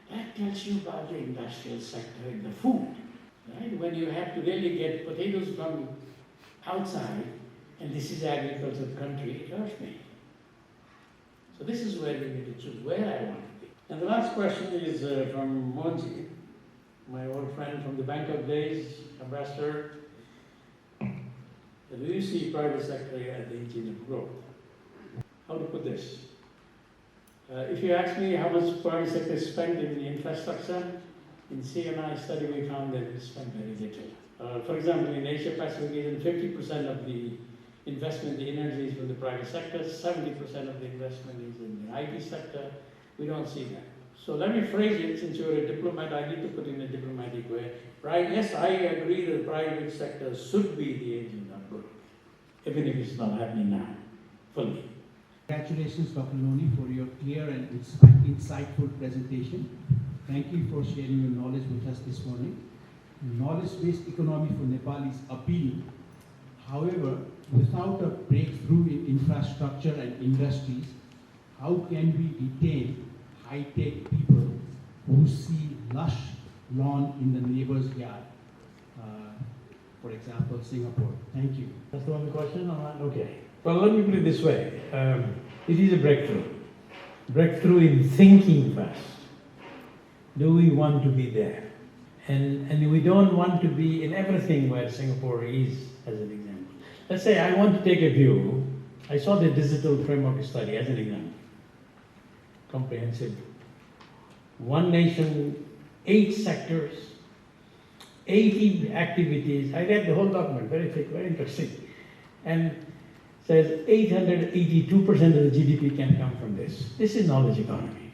That tells you about the industrial sector in the food. Right? When you have to really get potatoes from outside, and this is agricultural country, it hurts me. So this is where we need to choose where I want to be. And the last question is from Monji, my old friend from the Bangkok days, ambassador. Do you see private sector as the engine of growth? How to put this? If you ask me how much private sector is spent in infrastructure, in CNI study we found that we spent very little. For example, in Asia Pacific region, 50% of the investment in energy is from the private sector, 70% of the investment is in the IT sector. We don't see that. So let me phrase it, since you're a diplomat, I need to put in a diplomatic way. Right? Yes, I agree that the private sector should be the engine of growth, even if it's not happening now, fully. Congratulations, Dr. Lohani, for your clear and insightful presentation. Thank you for sharing your knowledge with us this morning. Knowledge-based economy for Nepal is appealing. However, without a breakthrough in infrastructure and industries, how can we retain high-tech people who see lush lawn in the neighbor's yard? For example, Singapore. Thank you. That's the one question? Okay. Well, let me put it this way. It is a breakthrough. Breakthrough in thinking fast. Do we want to be there? And we don't want to be in everything where Singapore is, as an example. Let's say I want to take a view. I saw the digital framework study as an example. Comprehensive. One nation, 8 sectors, 80 activities. I read the whole document, very thick, very interesting. And says 882% of the GDP can come from this. This is knowledge economy.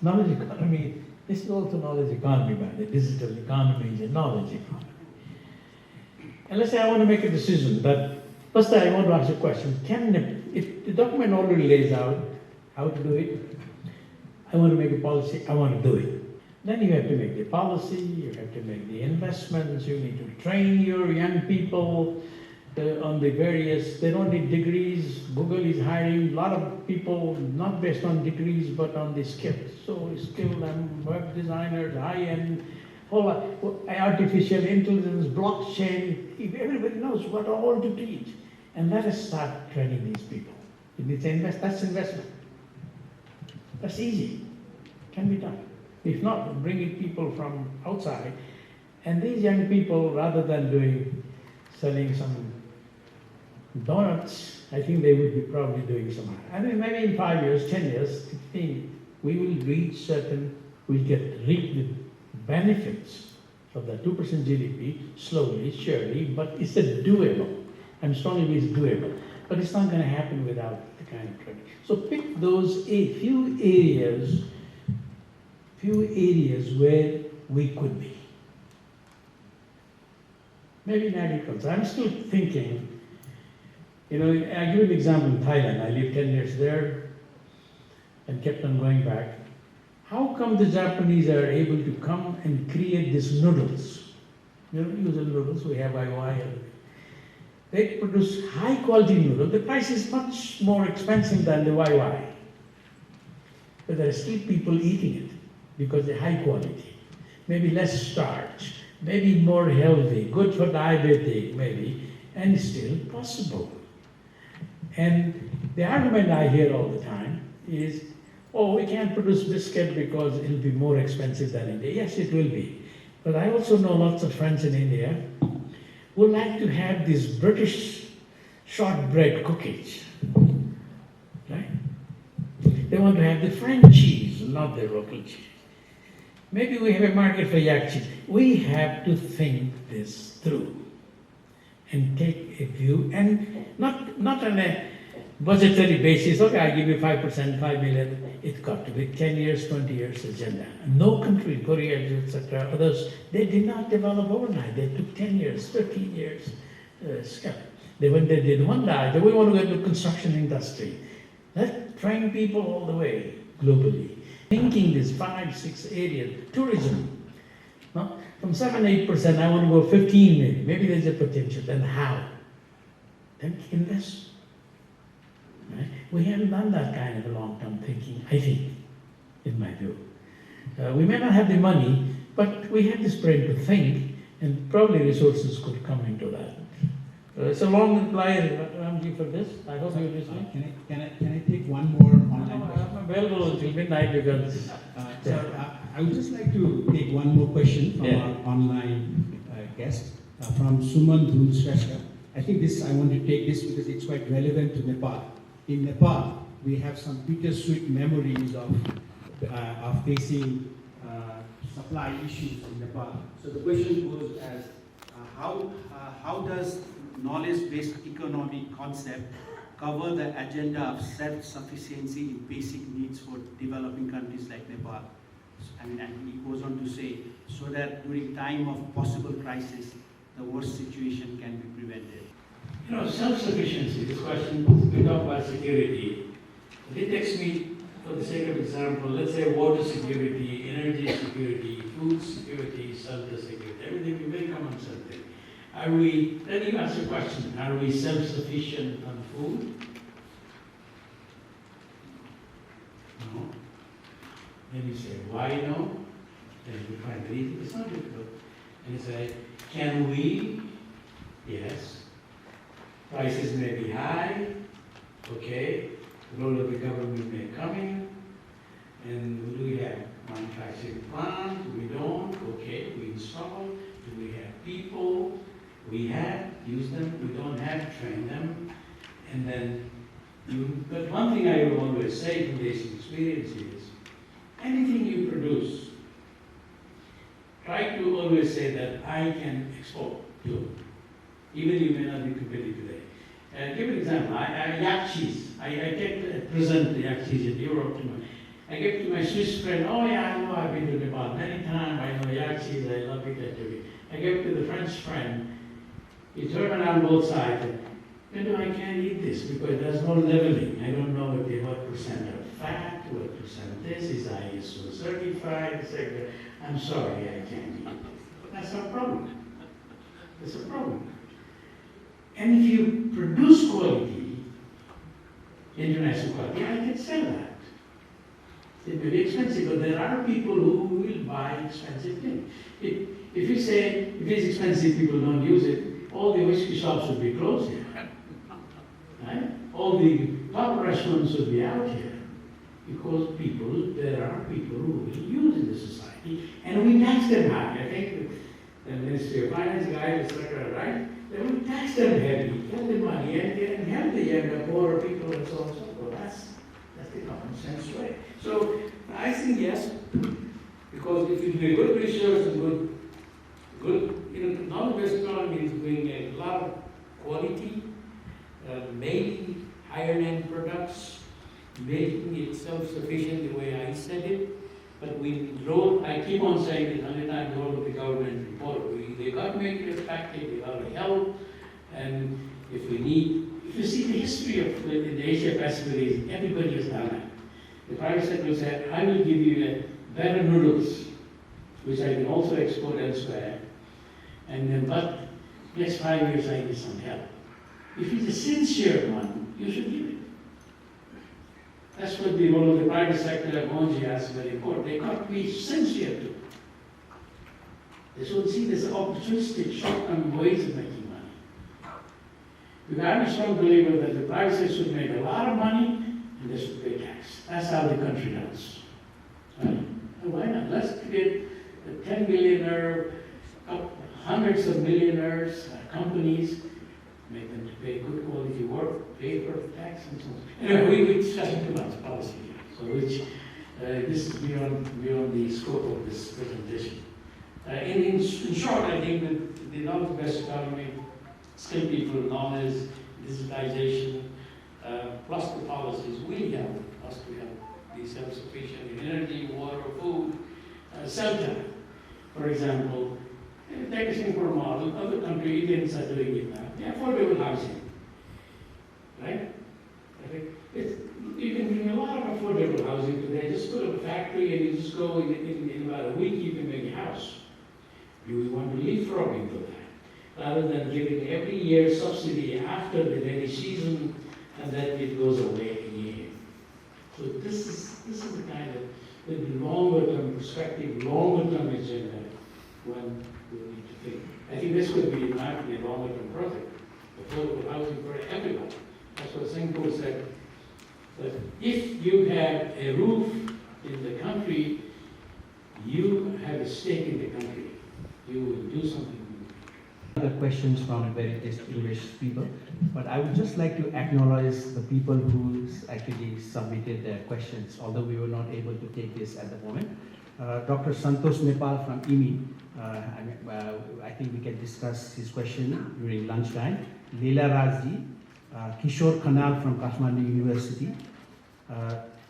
Knowledge economy, this is also knowledge economy, by the digital economy is a knowledge economy. And let's say I want to make a decision that, first I want to ask a question, if the document already lays out how to do it, I want to make a policy, I want to do it. Then you have to make the policy, you have to make the investments, you need to train your young people on the various, they don't need degrees. Google is hiring a lot of people, not based on degrees, but on the skills. So skilled web designers, high-end, whole lot, artificial intelligence, blockchain, if everybody knows what all to teach. And let us start training these people. That's investment. That's easy, can be done. If not, bringing people from outside, and these young people, rather than selling some donuts, I think they would be probably doing some. I mean, maybe in 5 years, 10 years, 15, we will reach we'll reap the benefits of that 2% GDP slowly, surely, but it's doable. I'm strongly it's doable. But it's not going to happen without the kind of training. So pick those few areas where we could be. Maybe in agriculture. I'm still thinking, I give you an example in Thailand. I lived 10 years there and kept on going back. How come the Japanese are able to come and create these noodles? Usual noodles, we have IY. They produce high quality noodles. The price is much more expensive than the YY. But there are still people eating it because they're high quality. Maybe less starch, maybe more healthy, good for diabetic, maybe, and still possible. And the argument I hear all the time is, we can't produce biscuit because it'll be more expensive than India. Yes, it will be. But I also know lots of friends in India who like to have these British shortbread cookies, right? They want to have the French cheese, not their local cheese. Maybe we have a market for yak cheese. We have to think this through and take a view, and not on a budgetary basis. Okay, I give you 5%, 5 million. It got to be 10 years, 20 years agenda. No country, Korea, etc., others, they did not develop overnight. They took 10 years, 13 years. When they did one day, we want to go to the construction industry. Let's train people all the way globally. Thinking this 5-6 areas, tourism. No? From 7-8%, I want to go 15 maybe. Maybe there's a potential. Then how? Then invest. Right? We haven't done that kind of a long-term thinking, I think, in my view. We may not have the money, but we have this brain to think, and probably resources could come into that. It's a long reply, Ramji, for this. I hope you're listening. Can I take one more online question? I'm available until midnight because... I would just like to take one more question from our online guest, from Suman Dhulshrestha. I think I want to take this because it's quite relevant to Nepal. In Nepal, we have some bittersweet memories of facing supply issues in Nepal. So the question goes as, how does knowledge-based economic concept cover the agenda of self-sufficiency in basic needs for developing countries like Nepal? And he goes on to say, so that during time of possible crisis, the worst situation can be prevented. Self-sufficiency, this question, we talk about security. It takes me, for the sake of example, let's say water security, energy security, food security, shelter security, everything we will come on something. Let me ask a question, are we self-sufficient on food? No. Then you say, why no? Then you find the reason, it's not difficult. And you say, can we? Yes. Prices may be high, okay. The role of the government may come in. And do we have manufacturing plant? We don't, okay. We install. Do we have people? We have, use them. We don't have, train them. And then, but one thing I will always say from this experience is, anything you produce, try to always say that I can export to, even you may not be competitive today. Give an example. Yak cheese. I present the yak cheese in Europe. I give to my Swiss friend, oh yeah, I know, I've been to Nepal many times, I know yak cheese, I love it, actually. I give to the French friend, he turned around both sides, and I can't eat this because there's no leveling. I don't know what percent of fat, what percent this is ISO certified, etc. I'm sorry, I can't eat it. That's a problem. That's a problem. And if you produce quality, international quality, I can sell that. It may be expensive, but there are people who will buy expensive things. If you say, if it's expensive, people don't use it, all the whiskey shops would be closed here. Right? All the top restaurants would be out here. Because there are people who will use in the society, and we tax them high. I think the Ministry of Finance guys, etc., right? They will tax them heavy, get the money, and help the younger, poorer people, and so on and so forth. That's the common sense way. So I think yes, because if you do good research and good, knowledge-based economy is doing a lot of quality, making higher-end products, making it self-sufficient the way I said it. But I keep on saying that every time the role of the government report, they got to make it effective, they got to help. And if you see the history of the Asia Pacific, everybody has done that. The private sector said, I will give you better noodles, which I can also export elsewhere. And then, but next 5 years I need some help. If it's a sincere one, you should give it. That's what the role of the private sector at Monji is very important. They got to be sincere too. They should see this opportunistic, short-term ways of making money. Because I'm a strong believer that the private sector should make a lot of money and they should pay tax. That's how the country does. Right? And why not? Let's create a 10 billionaire, hundreds of millionaires, companies, make them to pay good quality work, pay for tax and so on. Anyway, we discussed too much policy here. So This is beyond the scope of this presentation. In short, I think that the knowledge-based economy, skilled people, knowledge, digitization, plus the policies will help us to help be self-sufficient in energy, water, food, shelter. For example, take a Singapore model, other countries, Indians are doing it now. Yeah, affordable housing, right? I think you can bring a lot of affordable housing today. Just put up a factory and you just go in about a week you can make a house. Do we want to leapfrog into that? Rather than giving every year subsidy after the rainy season and then it goes away again. So this is the kind of the longer term perspective, longer term agenda one we need to think. I think this would be, in my opinion, a longer term project. Affordable housing for everyone. That's what Singapore said. That if you have a roof in the country, you have a stake in the country. You will do something. Other questions from very distinguished people, but I would just like to acknowledge the people who actually submitted their questions, although we were not able to take this at the moment. Dr. Santosh Nepal from IMI, I think we can discuss his question during lunchtime. Leela Rajji, Kishore Khanal from Kathmandu University,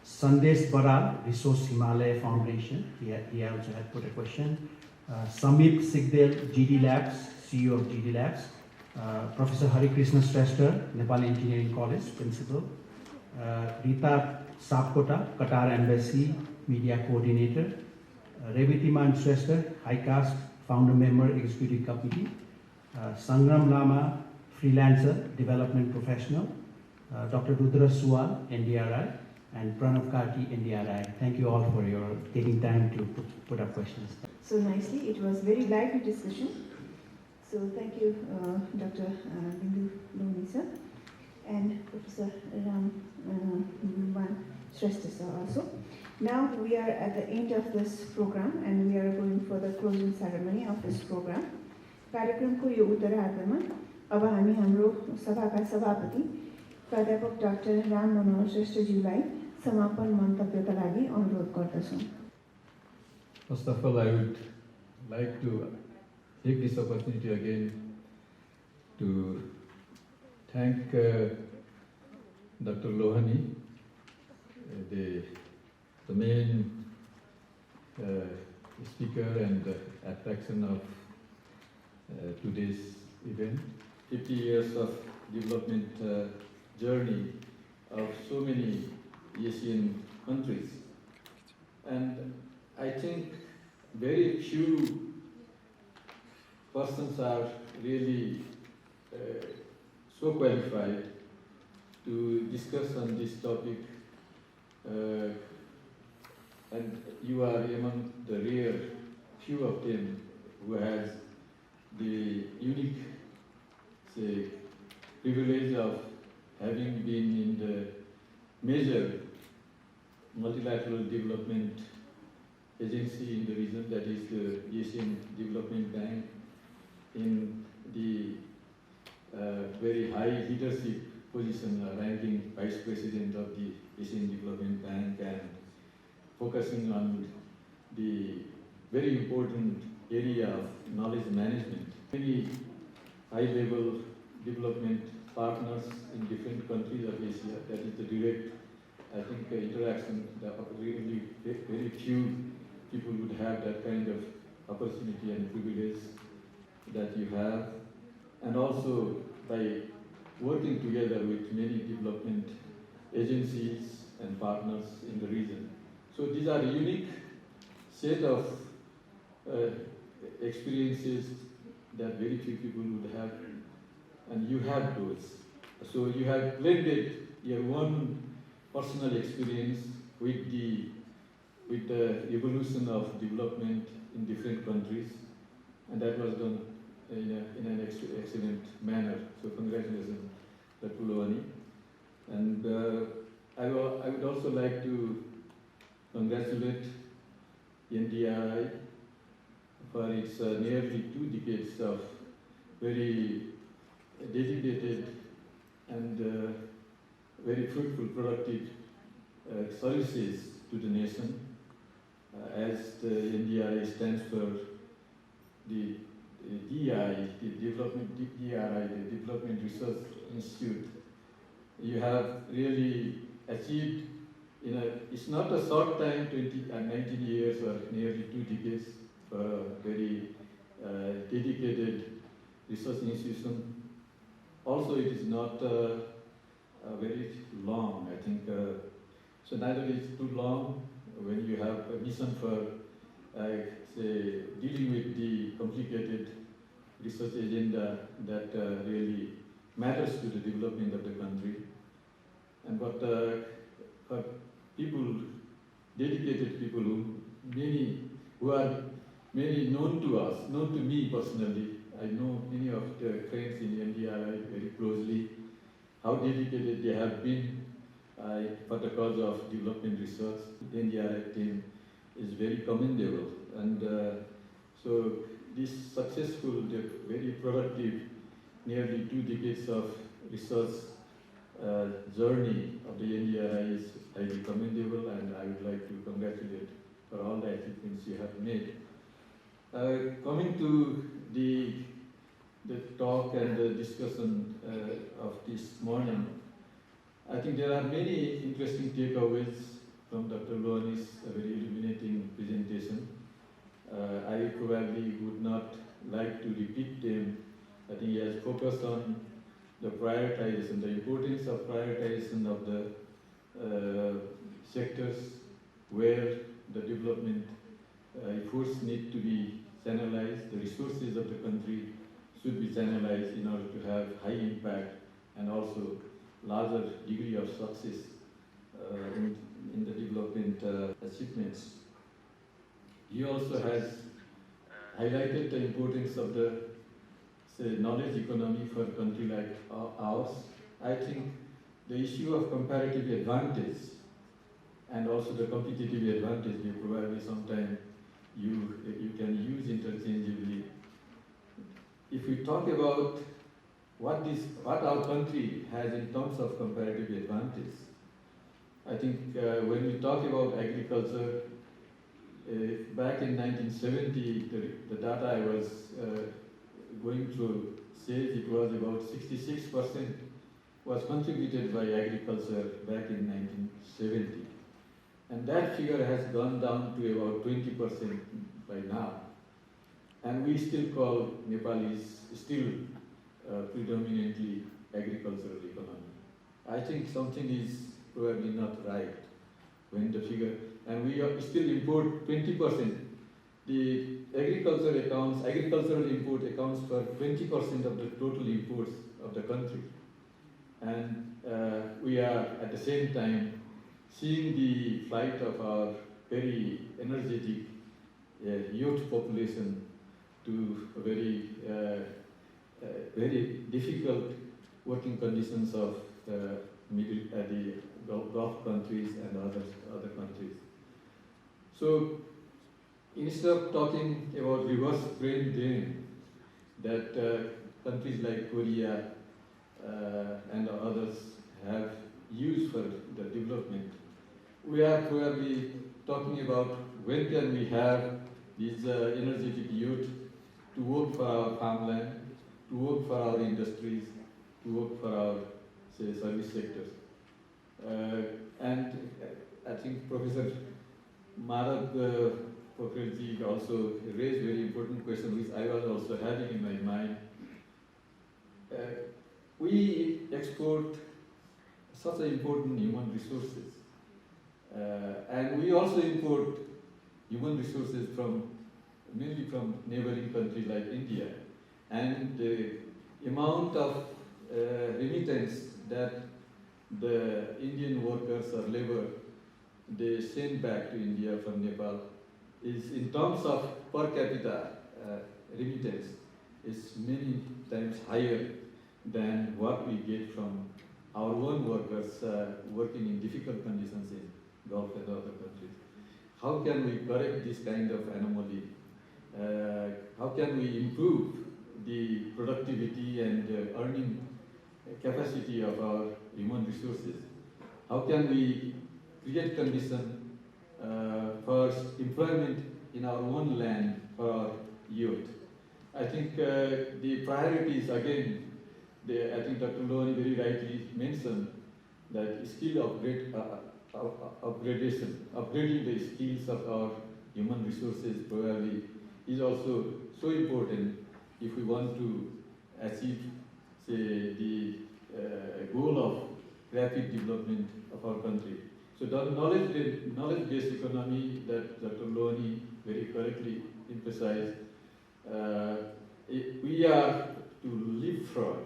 Sandesh Baral, Resource Himalaya Foundation, he also had put a question. Samit Sigdel, GD Labs, CEO of GD Labs, Professor Hari Krishna Shrestha, Nepal Engineering College, Principal, Rita Sapkota, Qatar Embassy, Media Coordinator, Revitiman Shrestha, HiCast, Founder Member, Executive Committee, Sangram Lama, Freelancer, Development Professional, Dr. Rudra Suwal, NDRI, and Pranav Karti, NDRI. Thank you all for your taking time to put up questions. So nicely, it was very lively discussion. So thank you, Dr. Bindu Lohani sir, and Professor Ram Shrestha sir also. Now we are at the end of this program and we are going for the closing ceremony of this program. कार्यक्रमको यो उत्तरार्धमा अब हामी हाम्रो सभाका सभापति प्राध्यापक doctor Ram Manohar श्रेष्ठज्यूलाई समापन मन्तव्यका लागि अनुरोध गर्दछौँ। First of all, I would like to take this opportunity again to thank Dr. Lohani, the main speaker and attraction of today's event. 50 years of development journey of so many Asian countries. And I think very few persons are really so qualified to discuss on this topic, and you are among the rare few of them who has the unique, say, privilege of having been in the major multilateral development agency in the region, that is the Asian Development Bank, in the very high leadership position, ranking Vice President of the Asian Development Bank, and focusing on the very important area of knowledge management. Many high-level development partners in different countries of Asia, that is the direct, I think, interaction, that really very few people would have that kind of opportunity and privilege that you have. And also by working together with many development agencies and partners in the region. So these are a unique set of experiences that very few people would have, and you have those. So you have blended your own personal experience with the evolution of development in different countries, and that was done in an excellent manner. So congratulations, Dr. Lohani. And I would also like to congratulate NDRI for its nearly 2 decades of very dedicated and very fruitful, productive services to the nation. As the NDRI stands for the DI, the Development Research Institute, you have really achieved it's not a short time, 19 years or nearly 2 decades, for a very dedicated research institution. Also, it is not very long, I think. So neither is too long when you have a mission for, say, dealing with the complicated research agenda that really matters to the development of the country. And but for people, dedicated people who are many known to us, known to me personally. I know many of the friends in NDRI very closely, how dedicated they have been for the cause of development research. The NDRI team is very commendable. And so this successful, very productive, nearly 2 decades of research journey of the NDRI is highly commendable, and I would like to congratulate for all the achievements you have made. Coming to the talk and the discussion of this morning, I think there are many interesting takeaways from Dr. Lohani's very illuminating presentation. I probably would not like to repeat them. I think he has focused on the prioritization, the importance of prioritization of the sectors where the development efforts need to be channelized, the resources of the country should be channelized in order to have high impact and also larger degree of success in the development achievements. He also has highlighted the importance of the knowledge economy for a country like ours. I think the issue of comparative advantage and also the competitive advantage, they probably sometimes you can use interchangeably. If we talk about what our country has in terms of comparative advantage, I think when we talk about agriculture, back in 1970, the data I was going through says it was about 66% was contributed by agriculture back in 1970. And that figure has gone down to about 20% by now. And we still call Nepal is still predominantly agricultural economy. I think something is probably not right when the figure, and we still import 20%. The agricultural import accounts for 20% of the total imports of the country. And we are at the same time seeing the flight of our very energetic youth population to very difficult working conditions of the Gulf countries and other countries. So instead of talking about reverse brain drain that countries like Korea and others have used for the development, we are probably talking about when can we have these energetic youth to work for our farmland, to work for our industries, to work for our, say, service sectors. And I think Professor Madhav Pokhrelji also raised very important question which I was also having in my mind. We export such important human resources, and we also import human resources mainly from neighboring countries like India, and the amount of remittance that the Indian workers or labor they send back to India from Nepal is, in terms of per capita remittance, is many times higher than what we get from our own workers working in difficult conditions in Gulf and other countries. How can we correct this kind of anomaly? How can we improve the productivity and earning capacity of our human resources? How can we create conditions for employment in our own land for our youth. I think the priorities again, I think Dr. Lohani very rightly mentioned that upgrading the skills of our human resources probably is also so important if we want to achieve, say, the goal of rapid development of our country. So the knowledge-based economy that Dr. Lohani very correctly emphasized, we are to leapfrog.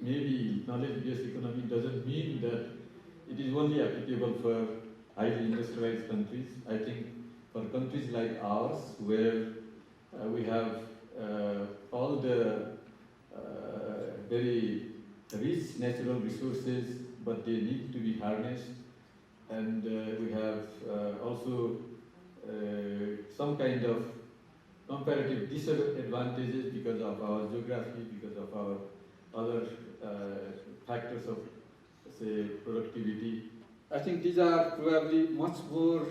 Maybe knowledge-based economy doesn't mean that it is only applicable for highly industrialized countries. I think for countries like ours, where we have all the very rich natural resources, but they need to be harnessed, and we have also some kind of comparative disadvantages because of our geography, because of our other factors of, say, productivity. I think these are probably much more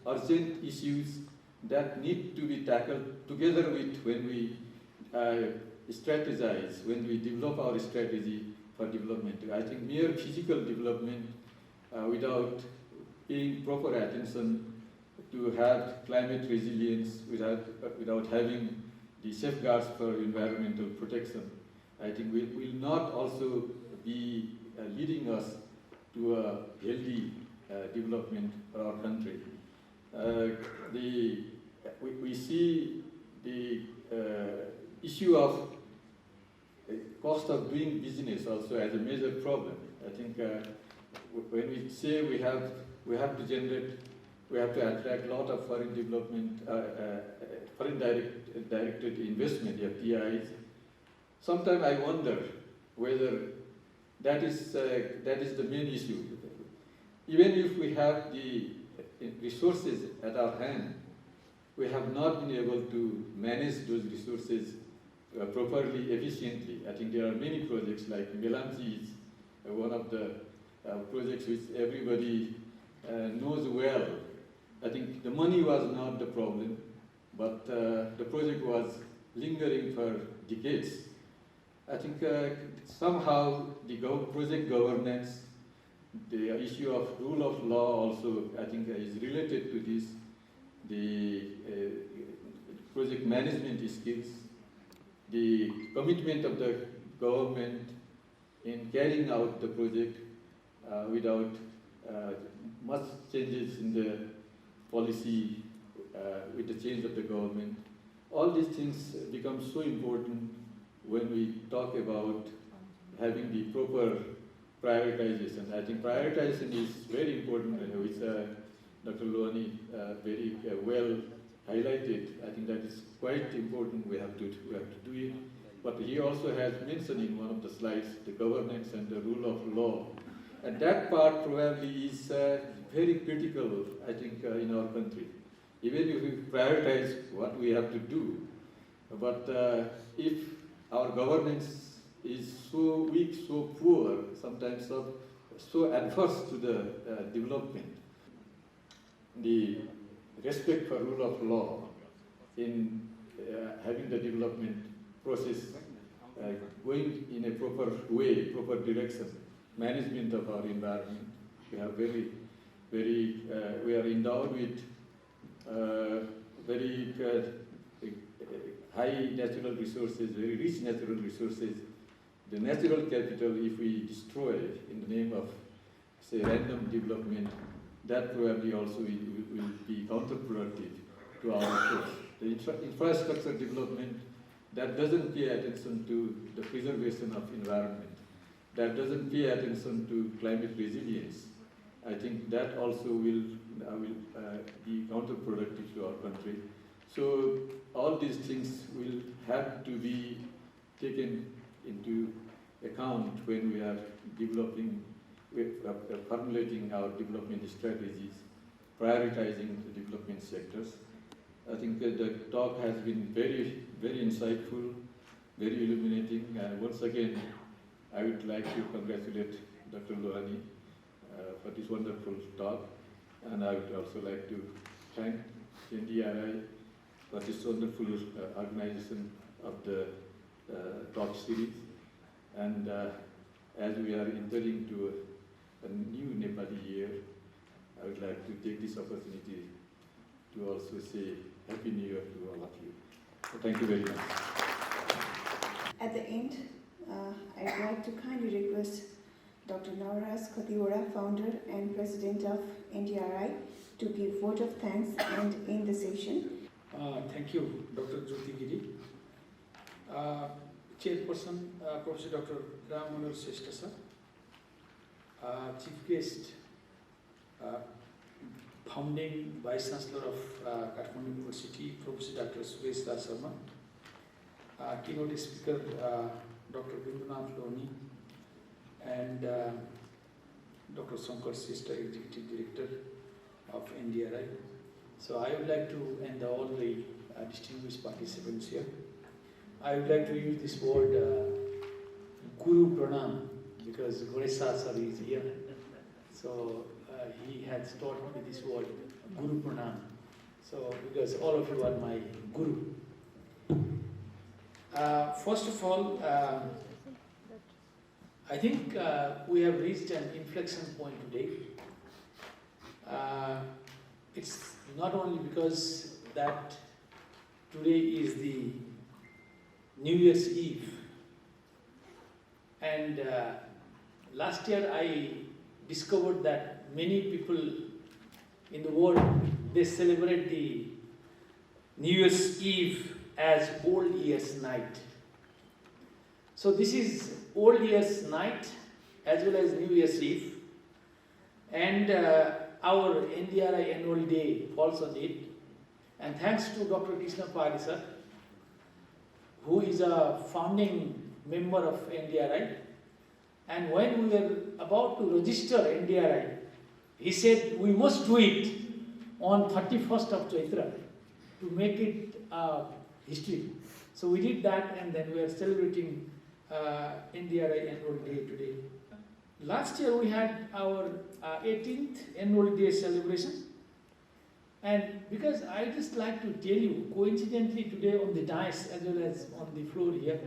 urgent issues that need to be tackled together with when we strategize, when we develop our strategy for development. I think mere physical development without paying proper attention to have climate resilience, without having the safeguards for environmental protection, I think will not also be leading us to a healthy development for our country. We see the issue of cost of doing business also as a major problem. I think when we say we have to attract a lot of foreign development, foreign directed investment, FDIs. Sometimes I wonder whether that is the main issue. Even if we have the resources at our hand, we have not been able to manage those resources properly, efficiently. I think there are many projects like Melanji is one of the projects which everybody knows well. I think the money was not the problem, but the project was lingering for decades. I think somehow the project governance, the issue of rule of law also, I think is related to this. The project management skills, the commitment of the government in carrying out the project without much changes in the policy with the change of the government. All these things become so important when we talk about having the proper prioritization. I think prioritization is very important, which Dr. Lohani very well highlighted. I think that is quite important. We have to do it. But he also has mentioned in one of the slides the governance and the rule of law. And that part probably is very critical, I think, in our country. Even if we prioritize what we have to do, but if our governance is so weak, so poor, sometimes so adverse to the development, the respect for rule of law in having the development process going in a proper way, proper direction, management of our environment. We have we are endowed with very high natural resources, very rich natural resources. The natural capital, if we destroy in the name of, say, random development, that probably also will be counterproductive to our approach. The infrastructure development that doesn't pay attention to the preservation of environment, that doesn't pay attention to climate resilience, I think that also will be counterproductive to our country. So all these things will have to be taken into account when we are formulating our development strategies, prioritizing the development sectors. I think the talk has been very, very insightful, very illuminating. Once again, I would like to congratulate Dr. Lohani for this wonderful talk. And I would also like to thank NDRI for this wonderful organization of the talk series. And as we are entering to a new Nepali year, I would like to take this opportunity to also say Happy New Year to all of you. So thank you very much. At the end, I'd like to kindly request Dr. Nauraj Khatiwara, founder and president of NDRI, to give vote of thanks and end the session. Thank you, Dr. Jyoti Giri. Chairperson, Professor Dr. Ram Manohar Shrestha sir. Chief guest, founding Vice Chancellor of Kathmandu University, Professor Dr. Suresh Raj Sharma. Keynote speaker, Dr. Bindu Lohani, and Dr. Shankar Shrestha, Executive Director of NDRI. So I would like to, and all the distinguished participants here, I would like to use this word Guru Pranam, because Ganesha sir is here. So he has taught me this word Guru Pranam. So because all of you are my Guru. First of all, I think we have reached an inflection point today. It's not only because that today is the New Year's Eve, and last year I discovered that many people in the world, they celebrate the New Year's Eve as Old Year's Night. So this is Old Year's Night as well as New Year's Eve, and our NDRI annual day falls on it. And thanks to Dr. Krishna Padi sir, who is a founding member of NDRI. And when we were about to register NDRI, he said we must do it on 31st of Chaitra to make it history. So we did that, and then we are celebrating NDRI annual day today. Last year we had our 18th annual day celebration. And because I just like to tell you, coincidentally today on the dais as well as on the floor here,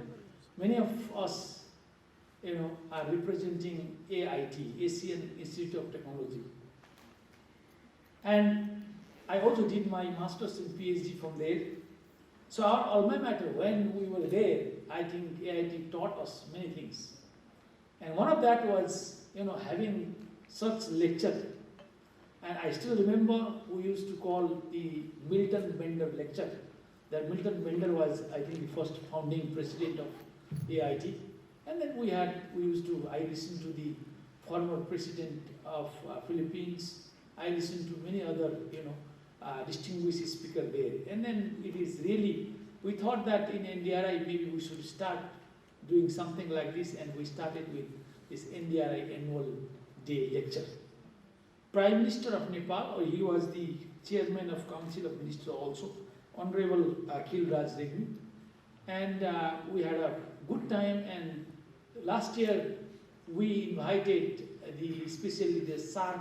many of us, are representing AIT, Asian Institute of Technology. And I also did my master's and PhD from there. So our alma mater, when we were there, I think AIT taught us many things. And one of that was, having such lecture. And I still remember we used to call the Milton Bender lecture. That Milton Bender was, I think, the first founding president of AIT. And then I listened to the former president of Philippines. I listened to many other, distinguished speaker there. And then it is really, we thought that in NDRI maybe we should start doing something like this, and we started with this NDRI annual day lecture. Prime Minister of Nepal, or he was the chairman of Council of Ministers also, Honorable Kilraj Regmi. And we had a good time, and last year we invited especially the SAARC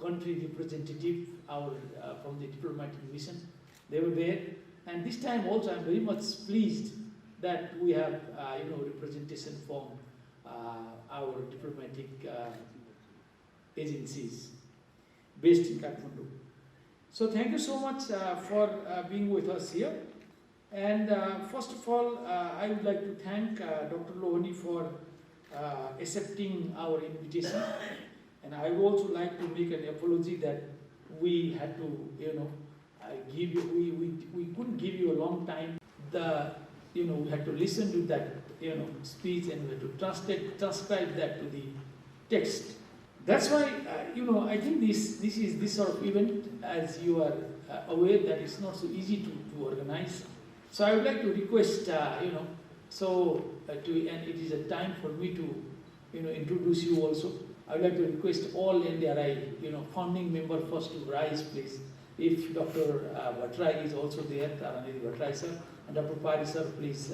country representative from the diplomatic mission. They were there, and this time also I'm very much pleased that we have representation from our diplomatic agencies based in Kathmandu. So thank you so much for being with us here. And first of all, I would like to thank Dr. Lohani for accepting our invitation. And I would also like to make an apology that we had to, give you, we couldn't give you a long time. We had to listen to that, speech, and we had to transcribe that to the text. That's why, I think this sort of event, as you are aware, that it's not so easy to organize. So I would like to request, and it is a time for me to, introduce you also. I would like to request all NDRI, founding member first to rise, please. If Dr. Bhattrai is also there, Taranidhi Bhattrai sir, and Dr. Padi sir, please,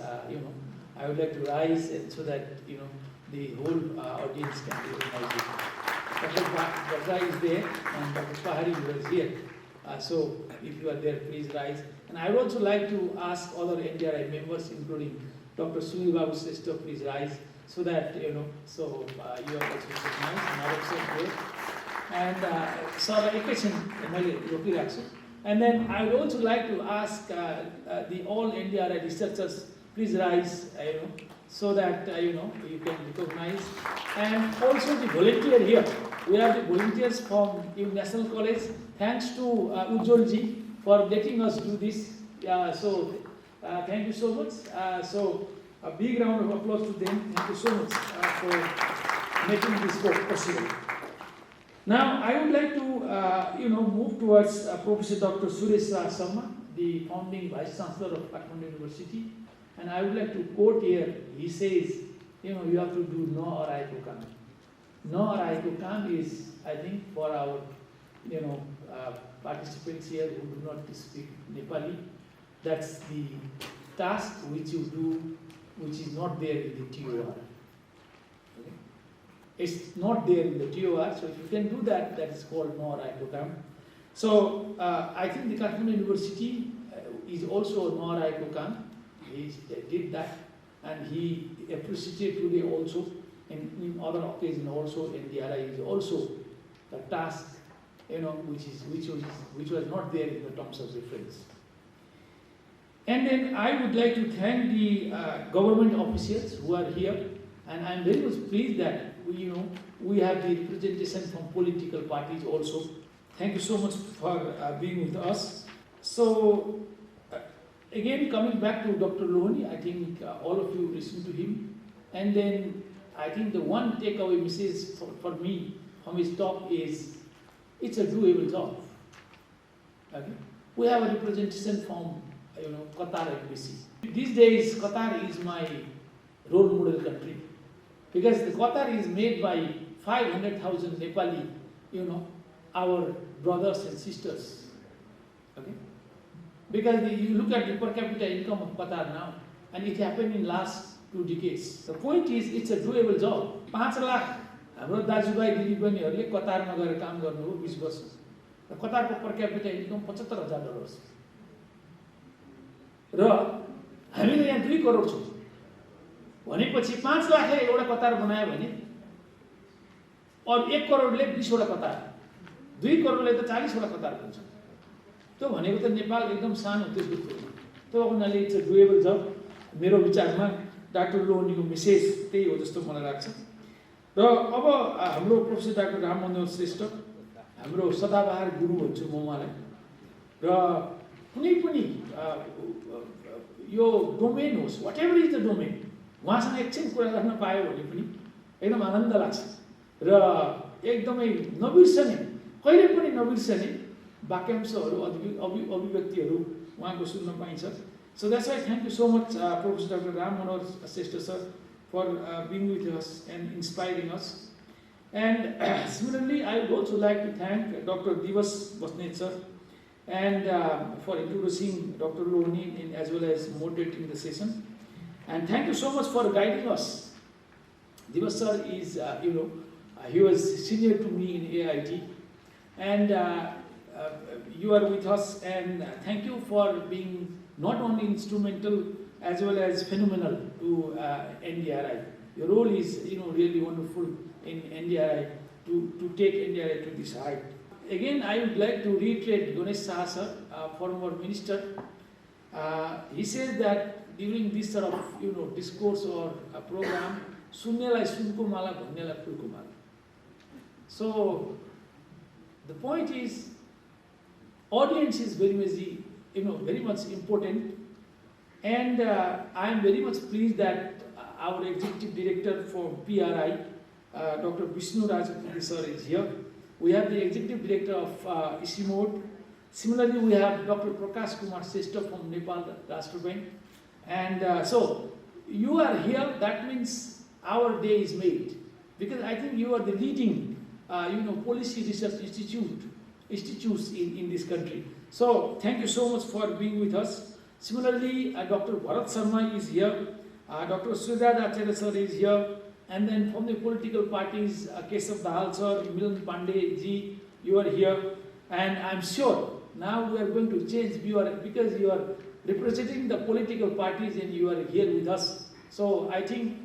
I would like to rise, and so that, the whole audience can be recognized. Dr. Bajai is there and Dr. Pahari was here. So if you are there, please rise. And I would also like to ask other NDRI members, including Dr. Sunil Babu Sister, please rise, so that, you are also recognized and others are there. And Sir Ekachin, and then I would also like to ask the all NDRI researchers, please rise, so that you can recognize. And also the volunteer here. We have the volunteers from National College. Thanks to Ujjwalji for letting us do this. Thank you so much. So a big round of applause to them. Thank you so much for making this work possible. Now I would like to move towards Professor Dr. Suresh Sharma, the founding Vice Chancellor of Kathmandu University. And I would like to quote here. He says, you have to do no or I to come. No or I to come is, I think, for our participants here who do not speak Nepali, that's the task which you do, which is not there in the TOR. Okay? It's not there in the TOR, so if you can do that, that is called no or I to come. So I think the Kathmandu University is also no or I to come. He did that, and he appreciated today also, in other occasions also, NDRI is also a task, which was not there in the terms of reference. And then I would like to thank the government officials who are here, and I am very much pleased that we have the representation from political parties also. Thank you so much for being with us. So again, coming back to Dr. Lohani, I think all of you listened to him, and then I think the one takeaway message for me from his talk is, it's a doable job. Okay? We have a representation from Qatar embassy. These days, Qatar is my role model country, because the Qatar is made by 500,000 Nepali, our brothers and sisters. Okay? Because you look at the per capita income of Qatar now, and it happened in last 2 decades. The point is, it's a doable job. 5 lakh हाम्रो दाजुभाइ दिदीबहिनीहरूले कतारमा गएर काम गर्नुभयो 20 वर्ष। र कतारको पर capita income $75,000 र हामीले यहाँ 2 करोड छौं भनेपछि 5 लाखले एउटा कतार बनायो भने और 1 करोडले 20 वटा कतार, 2 करोडले त 40 वटा कतार हुन्छ। त्यो भनेको त नेपाल एकदम सानो त्यसको तुलनामा। त्यो हुनाले इट्स अ डुएबल जब मेरो विचारमा डाक्टर लोहनीको मेसेज त्यही हो जस्तो मलाई लाग्छ। र अब हाम्रो प्रोफेसर डाक्टर राम मनोहर श्रेष्ठ, हाम्रो सदाबहार गुरु भन्छु म उहाँलाई। र कुनै पनि यो डोमेन होस्, वाट एभर इज द डोमेन, उहाँसँग एकछिन कुरा गर्न पायो भने पनि एकदम आनन्द लाग्छ र एकदमै नबिर्सने, कहिले पनि नबिर्सने वाक्यांशहरू, अभिव्यक्तिहरू उहाँको सुन्न पाइन्छ। So that's why thank you so much, Professor Dr. Ram Manohar Shrestha sir, for being with us and inspiring us. And similarly, I would also like to thank Dr. Divas Basnet sir and for introducing Dr. Lohani as well as moderating the session. And thank you so much for guiding us. Divas sir is, he was senior to me in AIT, and you are with us, and thank you for being not only instrumental as well as phenomenal to NDRI. Your role is really wonderful in NDRI to take NDRI to this height. Again, I would like to reiterate Ganesh Saha sir, former minister. He says that during this sort of discourse or program, sunnelai sunko mala, bhannelai fulko mala. So the point is, audience is very much important, and I am very much pleased that our executive director for PRI, Dr. Vishnu Rajapudi sir, is here. We have the executive director of ISIMOD. Similarly, we have Dr. Prakash Kumar Shrestha from Nepal Rashtra Bank. And so you are here. That means our day is made, because I think you are the leading, policy research institutes in this country. So thank you so much for being with us. Similarly, Dr. Bharat Sharma is here, Dr. Sridhar Acharya sir is here, And then from the political parties, Kesav Dahal sir, Milan Pandey ji, you are here. And I'm sure now we are going to change because you are representing the political parties and you are here with us. So I think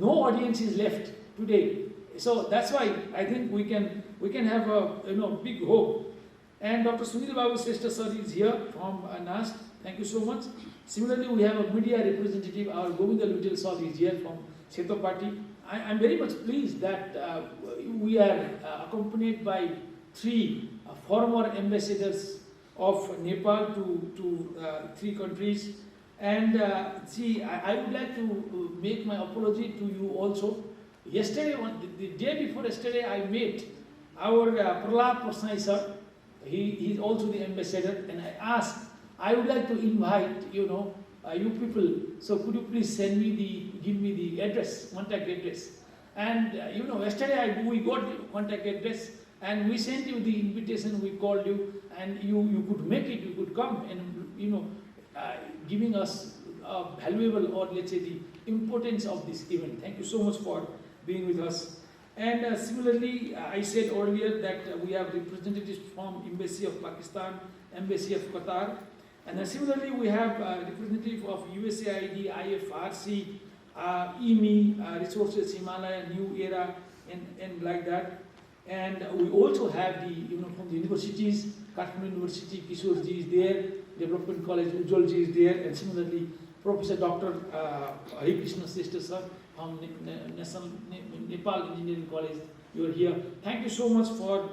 no audience is left today. So that's why I think we can have a big hope. And Dr. Sunil Babu Srestha sir is here from NAST. Thank you so much. Similarly, we have a media representative, our Govinda Lutel sir is here from Seto Party. I'm very much pleased that we are accompanied by 3 former ambassadors of Nepal to 3 countries. And I would like to make my apology to you also. Yesterday, the day before yesterday, I met our Prahlad Prasnai sir. He is also the ambassador, and I asked, I would like to invite, you people, so could you please give me the address, contact address. And yesterday we got the contact address, and we sent you the invitation, we called you, and you could make it, you could come, and giving us valuable, or let's say the importance of this event. Thank you so much for being with us. And similarly, I said earlier that we have representatives from Embassy of Pakistan, Embassy of Qatar, and similarly we have representative of USAID, IFRC, EMI, Resources Himalaya, New Era, and like that. And we also have from the universities, Kathmandu University, Kishorji is there, Development College, Ujjalji is there, and similarly Professor Dr. Hari Krishna Srestha sir from National Nepal Engineering College, you are here. Thank you so much for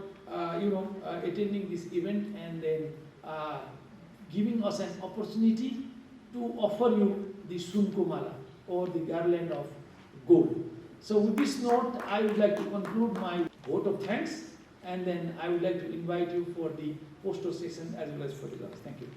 attending this event and then giving us an opportunity to offer you the Sunko Mala, or the garland of gold. So with this note, I would like to conclude my vote of thanks, and then I would like to invite you for the poster session as well as photographs. Thank you.